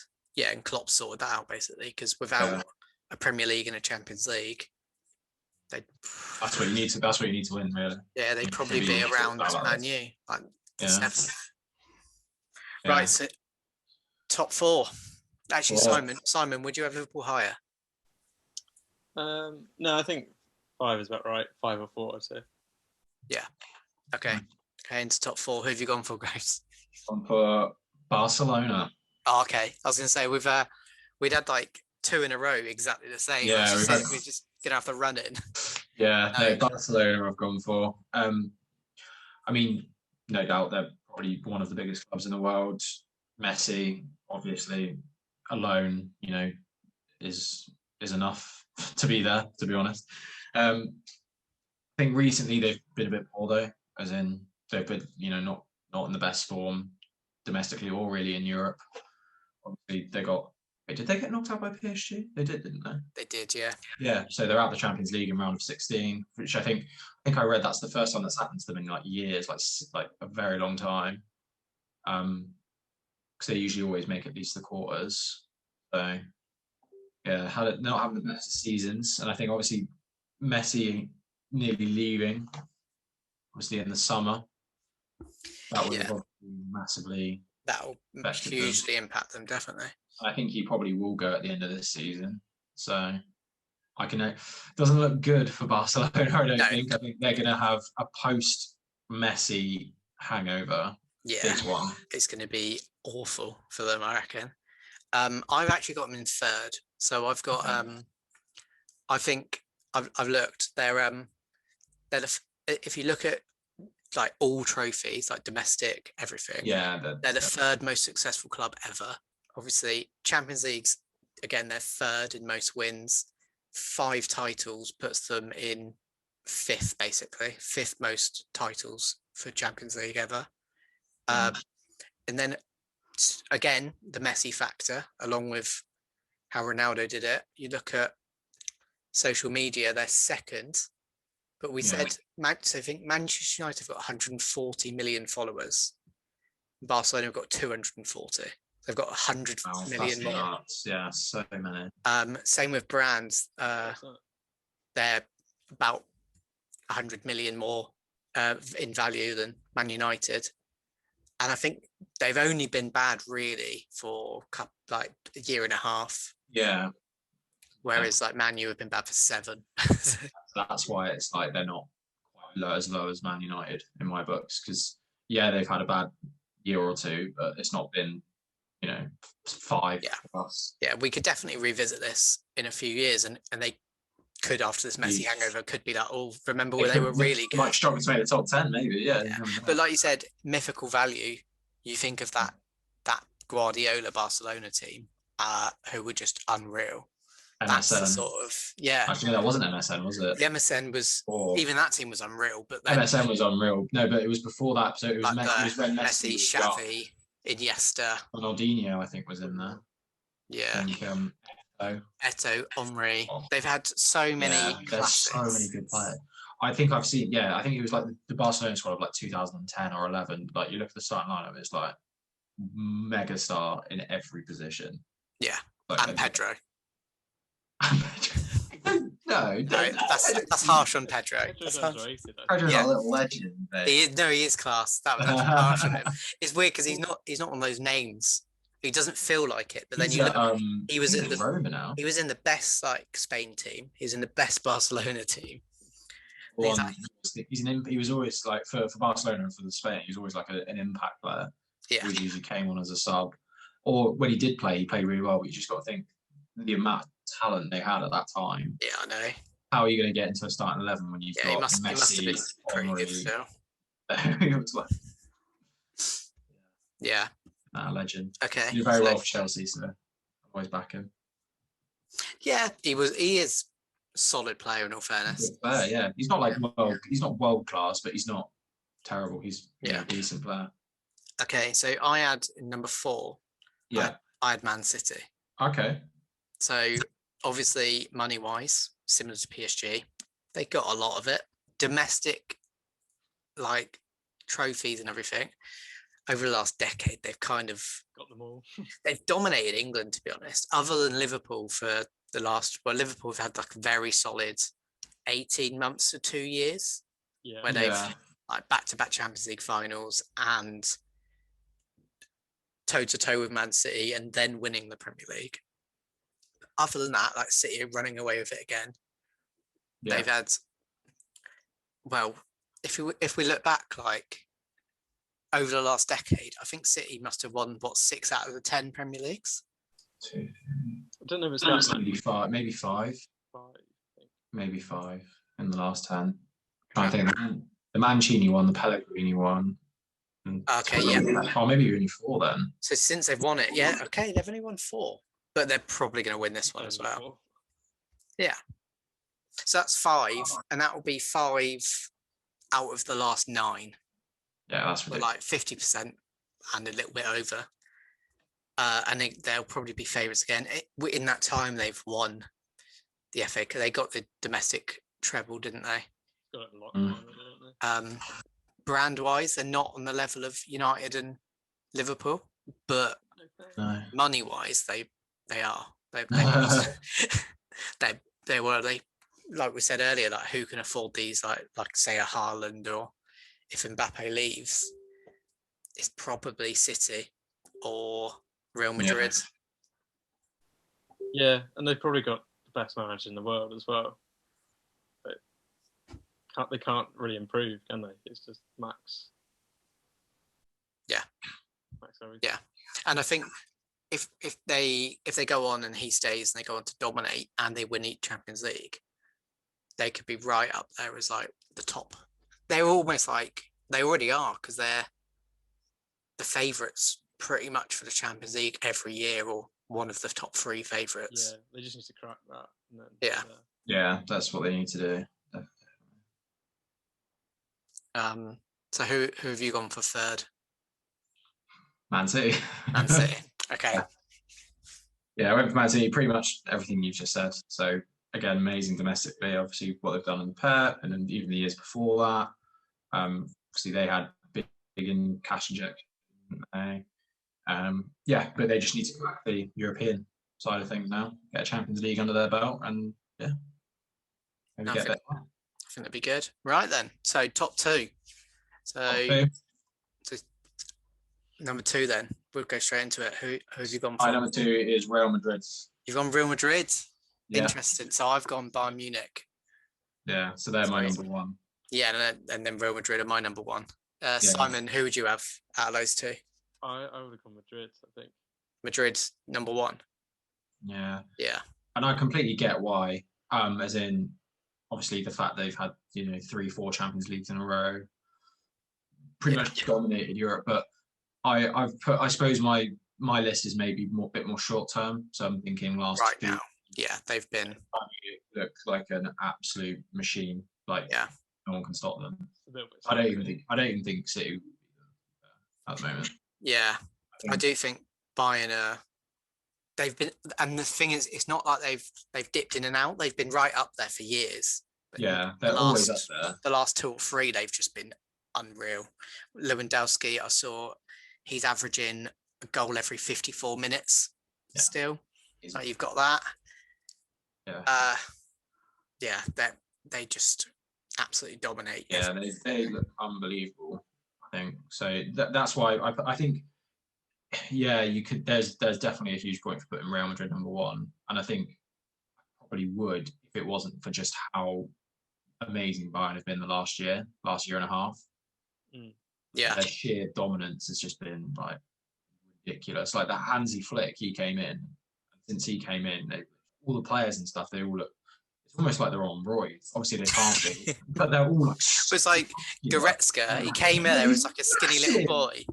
Speaker 2: Klopp sorted that out basically because without a Premier League and a Champions League,
Speaker 1: that's what you need to win, really.
Speaker 2: Yeah, they'd probably be around Man U, like 7th. Right, so top 4. Actually, Simon, would you have Liverpool higher?
Speaker 3: No, I think 5 is about right. 5 or 4, I'd say.
Speaker 2: Yeah. Okay. Into top 4. Who have you gone for, Grace?
Speaker 1: Gone for Barcelona.
Speaker 2: Oh, okay. I was going to say we'd had like 2 in a row exactly the same.
Speaker 1: Yeah,
Speaker 2: we're just gonna have to run it.
Speaker 1: Yeah, no, Barcelona I've gone for. I mean, no doubt they're probably one of the biggest clubs in the world. Messi, obviously, alone, is enough to be there. To be honest, I think recently they've been a bit poor though, as in they've been, not in the best form domestically or really in Europe. Obviously, did they get knocked out by PSG? They did, didn't they?
Speaker 2: They did, yeah.
Speaker 1: Yeah, so they're out the Champions League in round of 16, which I think I read that's the first time that's happened to them in like years, like a very long time. Because they usually always make at least the quarters. So had it not having the best of seasons, and I think obviously Messi nearly leaving, obviously in the summer, that would have obviously massively
Speaker 2: that'll hugely impact them, definitely.
Speaker 1: I think he probably will go at the end of this season. So I can doesn't look good for Barcelona. I don't think. I think they're going to have a post Messi hangover.
Speaker 2: Yeah,
Speaker 1: big one.
Speaker 2: It's going to be awful for them, I reckon. I've actually got them in third, so I've got. I think I've looked. They're if you look at like all trophies, like domestic, everything.
Speaker 1: Yeah,
Speaker 2: they're the third most successful club ever. Obviously, Champions League's again, they're third in most wins. 5 titles puts them in fifth, basically 5th most titles for Champions League ever. And then again, the Messi factor, along with how Ronaldo did it. You look at social media, they're second. But we said, so I think Manchester United have got 140 million followers. Barcelona have got 240. They've got 100 million more.
Speaker 1: Nuts. Yeah, so many.
Speaker 2: Same with brands. They're about 100 million more in value than Man United. And I think they've only been bad really for like a year and a half.
Speaker 1: Yeah.
Speaker 2: Whereas like Man U have been bad for 7.
Speaker 1: That's why it's like they're not quite as low as Man United in my books, because they've had a bad year or two, but it's not been 5 plus.
Speaker 2: Yeah, we could definitely revisit this in a few years, and they could, after this Messi hangover, could be that. Remember where they were really good.
Speaker 1: Might struggle to make the top 10, maybe. Yeah.
Speaker 2: But like you said, mythical value. You think of that Guardiola Barcelona team, who were just unreal.
Speaker 1: MSN.
Speaker 2: That's the sort of
Speaker 1: Actually, that wasn't MSN, was it?
Speaker 2: The MSN was even that team was unreal. But then,
Speaker 1: MSN was unreal. No, but it was before that. So it was,
Speaker 2: like
Speaker 1: it was when
Speaker 2: Messi, Xavi, Iniesta,
Speaker 1: Ronaldinho, I think, was in there.
Speaker 2: Yeah.
Speaker 1: And,
Speaker 2: Eto'o, Omri. They've had so many.
Speaker 1: There's so many good players. I think I've seen. I think it was like the Barcelona squad of like 2010 or 11. Like you look at the starting lineup, it's like mega star in every position.
Speaker 2: Yeah,
Speaker 1: like,
Speaker 2: and Pedro.
Speaker 1: No,
Speaker 2: that's harsh on Pedro.
Speaker 3: Pedro's
Speaker 1: a little legend.
Speaker 2: He is class. That was harsh on him. It's weird because he's not one of those names. He doesn't feel like it. But then he was in the
Speaker 1: Roma now.
Speaker 2: He was in the best like Spain team. He's in the best Barcelona team.
Speaker 1: He was always like for Barcelona and for the Spain. He was always like an impact player.
Speaker 2: Yeah,
Speaker 1: he usually came on as a sub, or when he did play, he played really well. But you just got to think the amount of talent they had at that time.
Speaker 2: Yeah, I know.
Speaker 1: How are you going to get into a starting 11 when you've got
Speaker 2: he must have been pretty good still. Yeah.
Speaker 1: Legend.
Speaker 2: Okay.
Speaker 1: He did very well for Chelsea, so I always back him.
Speaker 2: Yeah, he is a solid player in all fairness.
Speaker 1: Good player, yeah. He's not world class, but he's not terrible. He's a decent player.
Speaker 2: Okay, so I had number 4.
Speaker 1: Yeah.
Speaker 2: I had Man City.
Speaker 1: Okay.
Speaker 2: So obviously money wise, similar to PSG, they got a lot of it. Domestic like trophies and everything. Over the last decade, they've kind of
Speaker 3: got them all.
Speaker 2: They've dominated England, to be honest. Other than Liverpool for the last, Liverpool have had like a very solid 18 months to 2 years, where they've like back-to-back Champions League finals and toe-to-toe with Man City, and then winning the Premier League. Other than that, like City are running away with it again. Yeah. They've had, if we look back, like over the last decade, I think City must have won 6 out of the 10 Premier Leagues.
Speaker 1: 2.
Speaker 3: I don't know if it's that
Speaker 1: maybe 5. Maybe 5. Maybe 5 in the last 10. I think the Mancini one, the Pellegrini one.
Speaker 2: Okay, yeah.
Speaker 1: Oh, maybe only 4 then.
Speaker 2: So since they've won it, okay, they've only won 4, but they're probably going to win this one as well. Yeah. So that's 5, and that will be 5 out of the last 9.
Speaker 1: Yeah, that's ridiculous.
Speaker 2: Like 50% and a little bit over. And they'll probably be favourites again. In that time, they've won the FA. They got the domestic treble, didn't they?
Speaker 3: Got it locked on, didn't they?
Speaker 2: Brand-wise, they're not on the level of United and Liverpool, but money-wise, they are. They were like we said earlier, like who can afford these? Like say a Haaland, or if Mbappe leaves, it's probably City or Real Madrid.
Speaker 3: Yeah, and they've probably got the best manager in the world as well. But they can't really improve, can they? It's just max.
Speaker 2: Yeah.
Speaker 3: Max everything.
Speaker 2: Yeah, and I think if they go on and he stays and they go on to dominate and they win each Champions League, they could be right up there as like the top. They're almost like they already are, because they're the favourites pretty much for the Champions League every year, or one of the top 3 favourites.
Speaker 3: Yeah, they just need to crack that. And then,
Speaker 2: yeah,
Speaker 1: that's what they need to do.
Speaker 2: So who have you gone for third?
Speaker 1: Man City.
Speaker 2: Man City. Okay.
Speaker 1: Yeah, I went for Man City. Pretty much everything you just said. So again, amazing domestically. Obviously, what they've done in Pep, and then even the years before that. Obviously, they had big in cash injection. Yeah, but they just need to crack the European side of things now. Get a Champions League under their belt, and yeah, maybe get better.
Speaker 2: I think that'd be good. Right then. So top 2. So number 2 then. We'll go straight into it. Who's you gone for?
Speaker 1: My number 2 is Real Madrid.
Speaker 2: You've gone Real Madrid?
Speaker 1: Yeah.
Speaker 2: Interesting. So I've gone Bayern Munich.
Speaker 1: Yeah, so they're my number 1.
Speaker 2: Yeah, and then Real Madrid are my number 1. Simon, who would you have out of those 2?
Speaker 3: I would have gone Madrid, I think.
Speaker 2: Madrid's number 1.
Speaker 1: Yeah.
Speaker 2: Yeah.
Speaker 1: And I completely get why. As in, obviously, the fact they've had 3-4 Champions Leagues in a row, pretty much dominated Europe. But I've put, I suppose my list is maybe a bit more short term. So I'm thinking last
Speaker 2: right now. Yeah, they've been.
Speaker 1: Look like an absolute machine. Like no one can stop them. I don't even think City at the moment.
Speaker 2: Yeah, I do think Bayern they've been, and the thing is, it's not like they've dipped in and out. They've been right up there for years.
Speaker 1: But they're always up there.
Speaker 2: The last 2 or 3, they've just been unreal. Lewandowski, I saw he's averaging a goal every 54 minutes. Still, like you've got that.
Speaker 1: Yeah.
Speaker 2: They just absolutely dominate.
Speaker 1: Yeah, they look unbelievable. I think so. That's why I think. Yeah, you could. There's definitely a huge point for putting Real Madrid number 1, and I think I probably would if it wasn't for just how amazing Bayern have been the last year and a half.
Speaker 2: Yeah,
Speaker 1: their sheer dominance has just been like ridiculous. Like that Hansi Flick, he came in. Since he came in, all the players and stuff, they all look. It's almost like they're on roids. Obviously, they can't be, but they're all like.
Speaker 2: It's like Goretzka. He came in there as like a skinny little boy.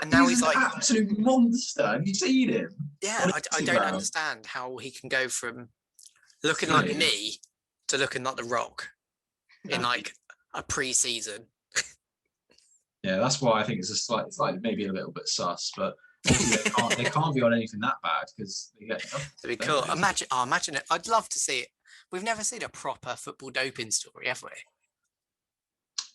Speaker 2: And now he's like
Speaker 1: an absolute monster. Have you seen him?
Speaker 2: Yeah, I don't understand how he can go from looking like me to looking like the Rock in like a pre-season.
Speaker 1: Yeah, that's why I think it's like maybe a little bit sus, but obviously they can't be on anything that bad because they get.
Speaker 2: It'd be cool. Imagine it. I'd love to see it. We've never seen a proper football doping story, have we?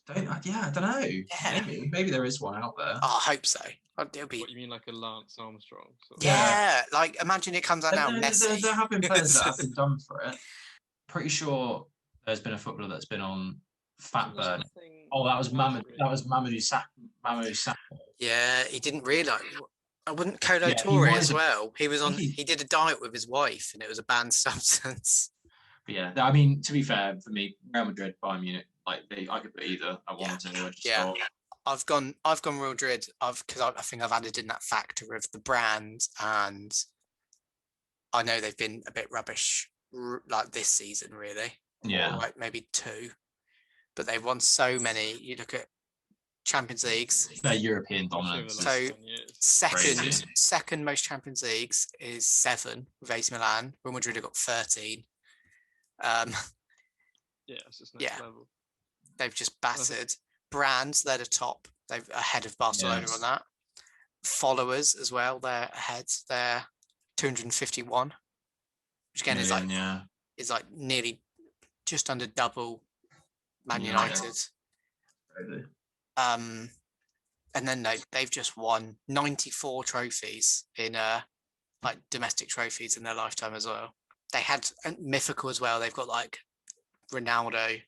Speaker 1: I don't know. Yeah. Maybe there is one out there.
Speaker 2: Oh, I hope so. It'll be...
Speaker 3: What, you mean like a Lance Armstrong?
Speaker 2: Yeah, like imagine it comes out now. Messi.
Speaker 1: There have been players that have been done for it. Pretty sure there's been a footballer that's been on Fatbird. Oh, that was Mamadou Sakho.
Speaker 2: Yeah, he didn't realise. I wouldn't Kolo Toure as well. He was on. He did a diet with his wife, and it was a banned substance.
Speaker 1: But yeah, I mean, to be fair, for me, Real Madrid, Bayern Munich, like I could put either. I wanted to.
Speaker 2: I've gone Real Madrid. Because I think I've added in that factor of the brand, and I know they've been a bit rubbish like this season, really.
Speaker 1: Yeah,
Speaker 2: or like maybe 2, but they've won so many. You look at Champions Leagues.
Speaker 1: Their European dominance.
Speaker 2: So second most Champions Leagues is 7 with AC Milan. Real Madrid have got 13.
Speaker 3: It's just next level.
Speaker 2: They've just battered. Brands, they're the top. They're ahead of Barcelona on that. Followers as well, they're ahead. They're 251, which again is like nearly just under double Man United.
Speaker 1: Really?
Speaker 2: And then they've just won 94 trophies in like domestic trophies in their lifetime as well. They had mythical as well. They've got like Ronaldo,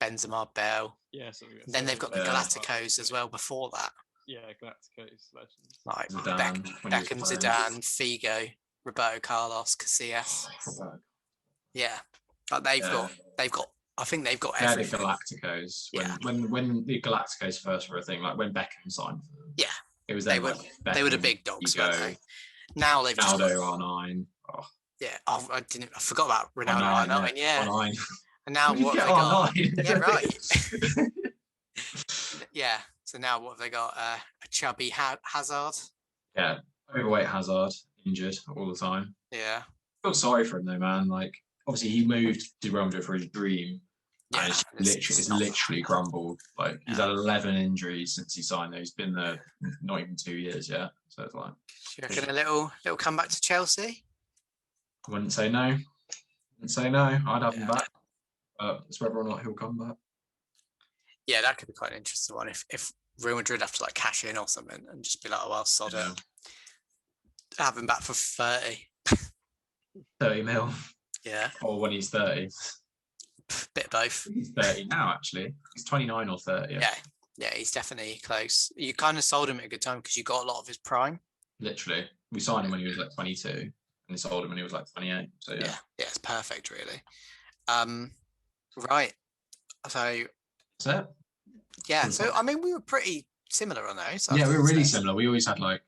Speaker 2: Benzema, Bale.
Speaker 3: Yeah.
Speaker 2: Then they've got the Galacticos as well before that.
Speaker 3: Yeah, Galacticos legends.
Speaker 2: Like
Speaker 1: Zidane,
Speaker 2: Beckham, Zidane, Figo, Roberto Carlos, Casillas. Yeah, but they've got. I think they've got everything.
Speaker 1: The Galacticos.
Speaker 2: Yeah.
Speaker 1: When the Galacticos first were a thing, like when Beckham signed for them.
Speaker 2: Yeah.
Speaker 1: It was
Speaker 2: They
Speaker 1: then
Speaker 2: were.
Speaker 1: like
Speaker 2: They were the
Speaker 1: Beckham,
Speaker 2: big dogs,
Speaker 1: Figo,
Speaker 2: weren't they? Now they've just got,
Speaker 1: Ronaldo, R9. Oh,
Speaker 2: yeah. I forgot about Ronaldo R9. Yeah.
Speaker 1: R9.
Speaker 2: And now what have they got? Yeah, right. Yeah. So now what have they got? A chubby Hazard.
Speaker 1: Yeah, overweight Hazard, injured all the time.
Speaker 2: Yeah.
Speaker 1: I feel sorry for him though, man. Like, obviously he moved to Real Madrid for his dream.
Speaker 2: Yeah,
Speaker 1: and it's literally crumbled. Like he's had 11 injuries since he signed there. He's been there not even 2 years yet. So it's like,
Speaker 2: do you reckon a little comeback to Chelsea?
Speaker 1: I wouldn't say no. I'd have him back. But it's whether or not he'll come back.
Speaker 2: Yeah, that could be quite an interesting one. If Real Madrid have to like cash in or something and just be like, oh well, sod it. Have him back for 30
Speaker 1: mil.
Speaker 2: Yeah.
Speaker 1: Or when he's 30.
Speaker 2: Bit of both.
Speaker 1: He's 30 now, actually. He's 29 or 30.
Speaker 2: Yeah, he's definitely close. You kind of sold him at a good time because you got a lot of his prime.
Speaker 1: Literally. We signed him when he was like 22 and we sold him when he was like 28. So yeah,
Speaker 2: it's perfect, really. Right. So
Speaker 1: that's it.
Speaker 2: Yeah, so I mean we were pretty similar on those.
Speaker 1: Yeah, we were really similar. We always had like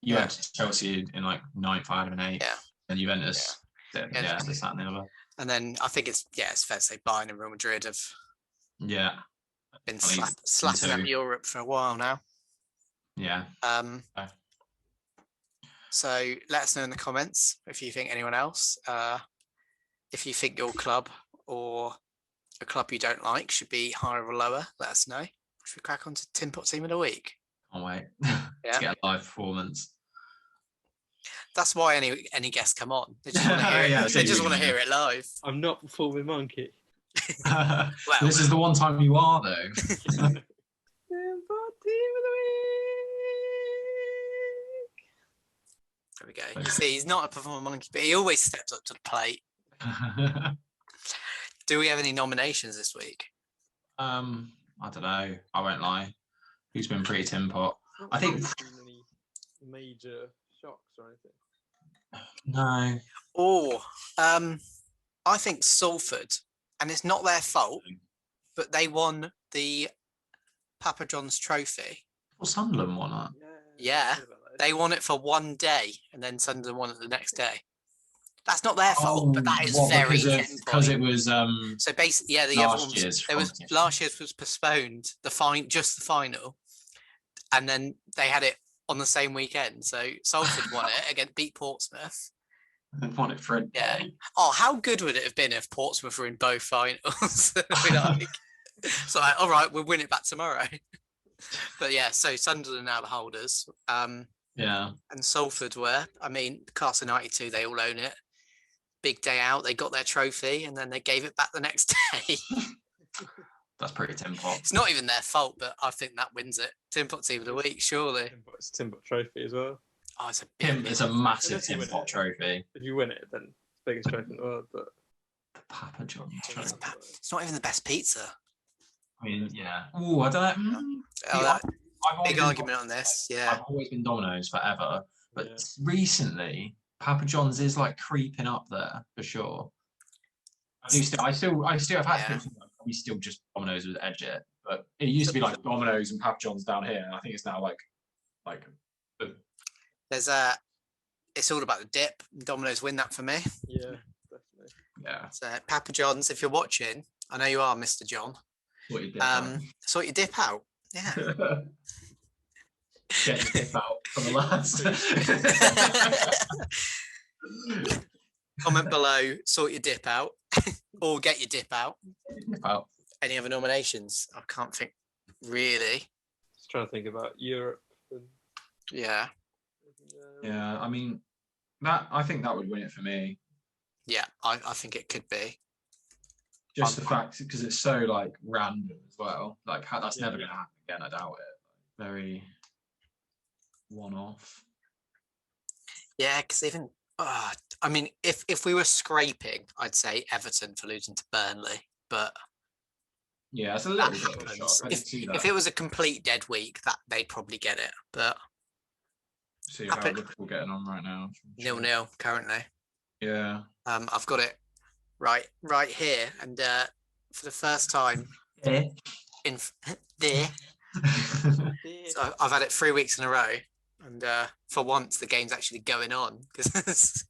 Speaker 1: you had Chelsea in like 9th, I had an 8th.
Speaker 2: Yeah.
Speaker 1: And Juventus. This, that, and the other.
Speaker 2: And then I think it's fair to say Bayern and Real Madrid have been slapping up Europe for a while now.
Speaker 1: Yeah.
Speaker 2: So let us know in the comments if you think anyone else, if you think your club or a club you don't like should be higher or lower, let us know. Should we crack on to Tin Pot Team of the Week?
Speaker 1: Can't wait to get a live performance.
Speaker 2: That's why any guests come on. They just want to hear it. They just want to hear it live.
Speaker 3: I'm not performing monkey.
Speaker 1: Well, this is the one time you are, though.
Speaker 3: Tin Pot Team of the Week.
Speaker 2: There we go. You see, he's not a performing monkey, but he always steps up to the plate. Do we have any nominations this week?
Speaker 1: I don't know. I won't lie. Who's been pretty tin pot? I think
Speaker 3: any major shocks or anything.
Speaker 1: No.
Speaker 2: Oh, I think Salford, and it's not their fault, but they won the Papa John's Trophy.
Speaker 1: Well, Sunderland won it.
Speaker 2: Yeah, they won it for one day, and then Sunderland won it the next day. That's not their fault, but that is very
Speaker 1: because it was.
Speaker 2: So basically, the
Speaker 1: last year's
Speaker 2: last year's was postponed. Just the final, and then they had it on the same weekend. So Salford won it against beat Portsmouth.
Speaker 1: They won it for a day.
Speaker 2: Oh, how good would it have been if Portsmouth were in both finals? It's like, all right, we'll win it back tomorrow. But yeah, so Sunderland are now the holders.
Speaker 1: Yeah.
Speaker 2: And Salford were. I mean, Class of '92, they all own it. Big day out. They got their trophy and then they gave it back the next day.
Speaker 1: That's pretty tin pot.
Speaker 2: It's not even their fault, but I think that wins it. Tin Pot Team of the Week, surely.
Speaker 3: It's a Tin Pot trophy as well.
Speaker 2: Oh,
Speaker 1: it's a massive tin pot trophy.
Speaker 3: If you win it, then it's the biggest trophy in the world. But
Speaker 1: the Papa John's trophy.
Speaker 2: It's not even the best pizza.
Speaker 1: I mean, yeah. Oh, I don't know.
Speaker 2: Big argument on this. Yeah.
Speaker 1: I've always been Domino's forever, but recently Papa John's is like creeping up there for sure. I still have had to we still just Domino's would edge it, but it used to be like Domino's and Papa John's down here, and I think it's now like
Speaker 2: there's it's all about the dip. Domino's win that for me.
Speaker 3: Yeah, definitely.
Speaker 1: Yeah.
Speaker 2: So Papa John's, if you're watching, I know you are, Mr. John. Sort your dip out. Yeah.
Speaker 1: Get your dip out from the last.
Speaker 2: Comment below, sort your dip out, or get your dip out. Any other nominations? I can't think really.
Speaker 3: Just trying to think about Europe.
Speaker 2: Yeah.
Speaker 1: Yeah, I mean, I think that would win it for me.
Speaker 2: Yeah, I think it could be.
Speaker 1: Just the fact, because it's so like random as well. Like that's never going to happen again. I doubt it. Very one-off.
Speaker 2: Yeah, because even I mean, if we were scraping, I'd say Everton for losing to Burnley, but
Speaker 1: Yeah, it's a
Speaker 2: that
Speaker 1: little bit of a shock.
Speaker 2: happens.
Speaker 1: I did see that.
Speaker 2: If it was a complete dead week, that they'd probably get it. But
Speaker 1: See how Liverpool getting on right now.
Speaker 2: 0-0 currently.
Speaker 1: Yeah.
Speaker 2: I've got it right here, and for the first time in there, so I've had it 3 weeks in a row, and for once the game's actually going on because.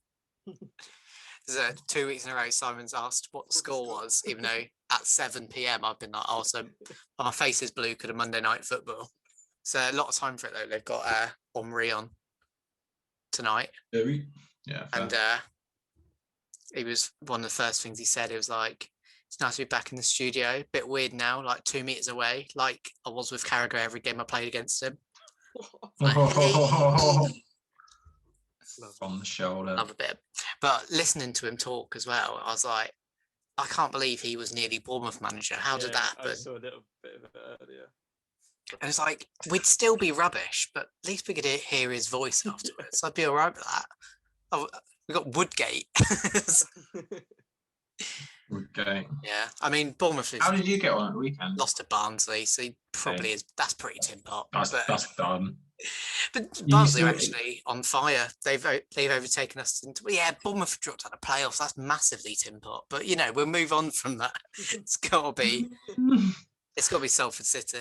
Speaker 2: 2 weeks in a row, Simon's asked what the score was, even though at 7 p.m. I've been like, oh, so my face is blue because of Monday Night Football. So a lot of time for it though. They've got Omri on tonight.
Speaker 1: Yeah.
Speaker 2: And he was one of the first things he said. It was like, it's nice to be back in the studio. Bit weird now, like 2 meters away, like I was with Carragher every game I played against him. Like,
Speaker 1: on the shoulder.
Speaker 2: Love a bit. But listening to him talk as well, I was like, I can't believe he was nearly Bournemouth manager. How did that happen?
Speaker 3: I saw a little bit of it earlier.
Speaker 2: And it's like, we'd still be rubbish, but at least we could hear his voice afterwards. I'd be all right with that. Oh, we got Woodgate.
Speaker 1: Woodgate.
Speaker 2: Yeah. I mean, Bournemouth.
Speaker 1: How did you get on at the weekend?
Speaker 2: Lost to Barnsley, so he probably is. That's pretty tin pot.
Speaker 1: That's done.
Speaker 2: But Barnsley are actually on fire. They've overtaken us. Bournemouth dropped out of playoffs. That's massively tin pot. But we'll move on from that. It's got to be Salford City.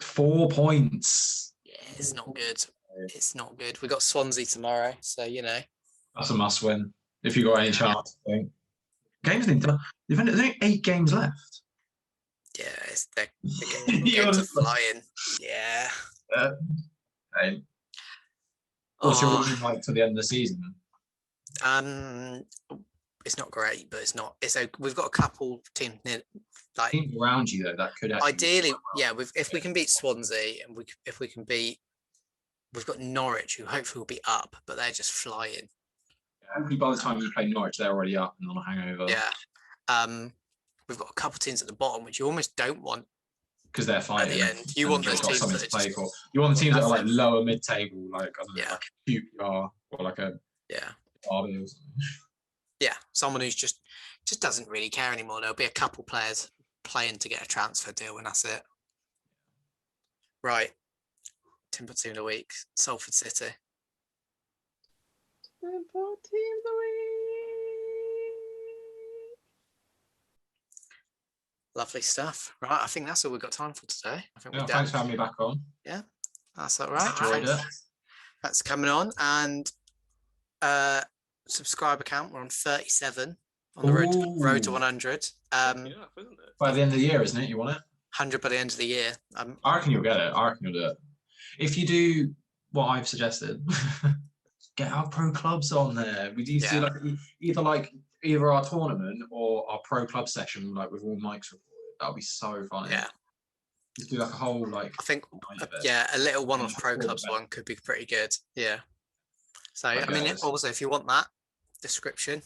Speaker 1: 4 points.
Speaker 2: Yeah, it's not good. It's not good. We got Swansea tomorrow, so
Speaker 1: that's a must win if you got any chance. I think. Games they've only 8 games left.
Speaker 2: Yeah, they're games are flying. Yeah.
Speaker 1: Hey. What's your reason like to the end of the season?
Speaker 2: It's not great, but it's not. We've got a couple teams
Speaker 1: teams around you though that could
Speaker 2: ideally, if we can beat Swansea and if we can beat, we've got Norwich who hopefully will be up, but they're just flying.
Speaker 1: Hopefully by the time you play Norwich, they're already up and on a hangover.
Speaker 2: Yeah. We've got a couple teams at the bottom which you almost don't want.
Speaker 1: Because they're fighting.
Speaker 2: At the end, you want those teams
Speaker 1: that to play for. You want the teams that are like lower mid-table, like I don't know, like a QPR or like a Derby or something.
Speaker 2: Yeah, someone who's just doesn't really care anymore. There'll be a couple players playing to get a transfer deal, and that's it. Right, Timber Team of the Week, Salford City.
Speaker 3: Timber Team of the Week.
Speaker 2: Lovely stuff. Right, I think that's all we've got time for today. I think we're done.
Speaker 1: Thanks for having me back on.
Speaker 2: Yeah, that's all right.
Speaker 1: Enjoyed it.
Speaker 2: That's coming on. And subscriber count, we're on 37 on the road to 100.
Speaker 1: By the end of the year, isn't it? You want it?
Speaker 2: 100 by the end of the year.
Speaker 1: I reckon you'll get it. I reckon you'll do it. If you do what I've suggested, get our pro clubs on there. We need to do either our tournament or our pro club session, like with all mics recorded. That'll be so funny.
Speaker 2: Yeah.
Speaker 1: Just do like a whole
Speaker 2: I think a little one-off pro clubs one could be pretty good. Yeah. So I mean, also if you want that description,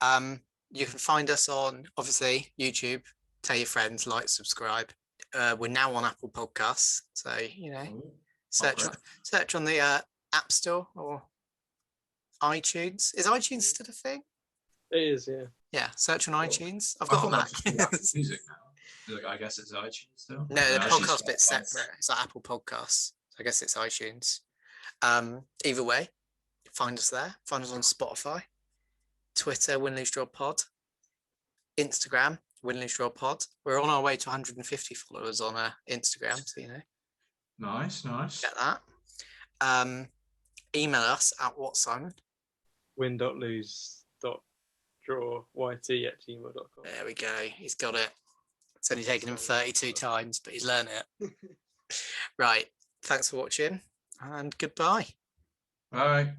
Speaker 2: you can find us on obviously YouTube. Tell your friends, like, subscribe. We're now on Apple Podcasts, so search on the App Store or iTunes. Is iTunes still a thing?
Speaker 3: It is, yeah.
Speaker 2: Yeah, search on iTunes. I've got a Mac.
Speaker 1: Music now. I guess it's iTunes still.
Speaker 2: No, the podcast bit's separate. It's like Apple Podcasts. I guess it's iTunes. Either way, find us there. Find us on Spotify, Twitter, Win Lose Draw Pod, Instagram, Win Lose Draw Pod. We're on our way to 150 followers on Instagram, so
Speaker 1: Nice.
Speaker 2: Get that. Email us at what, Simon?
Speaker 3: win.lose.drawyt@gmail.com.
Speaker 2: There we go. He's got it. It's only taken him 32 times, but he's learned it. Right. Thanks for watching, and goodbye.
Speaker 1: Bye.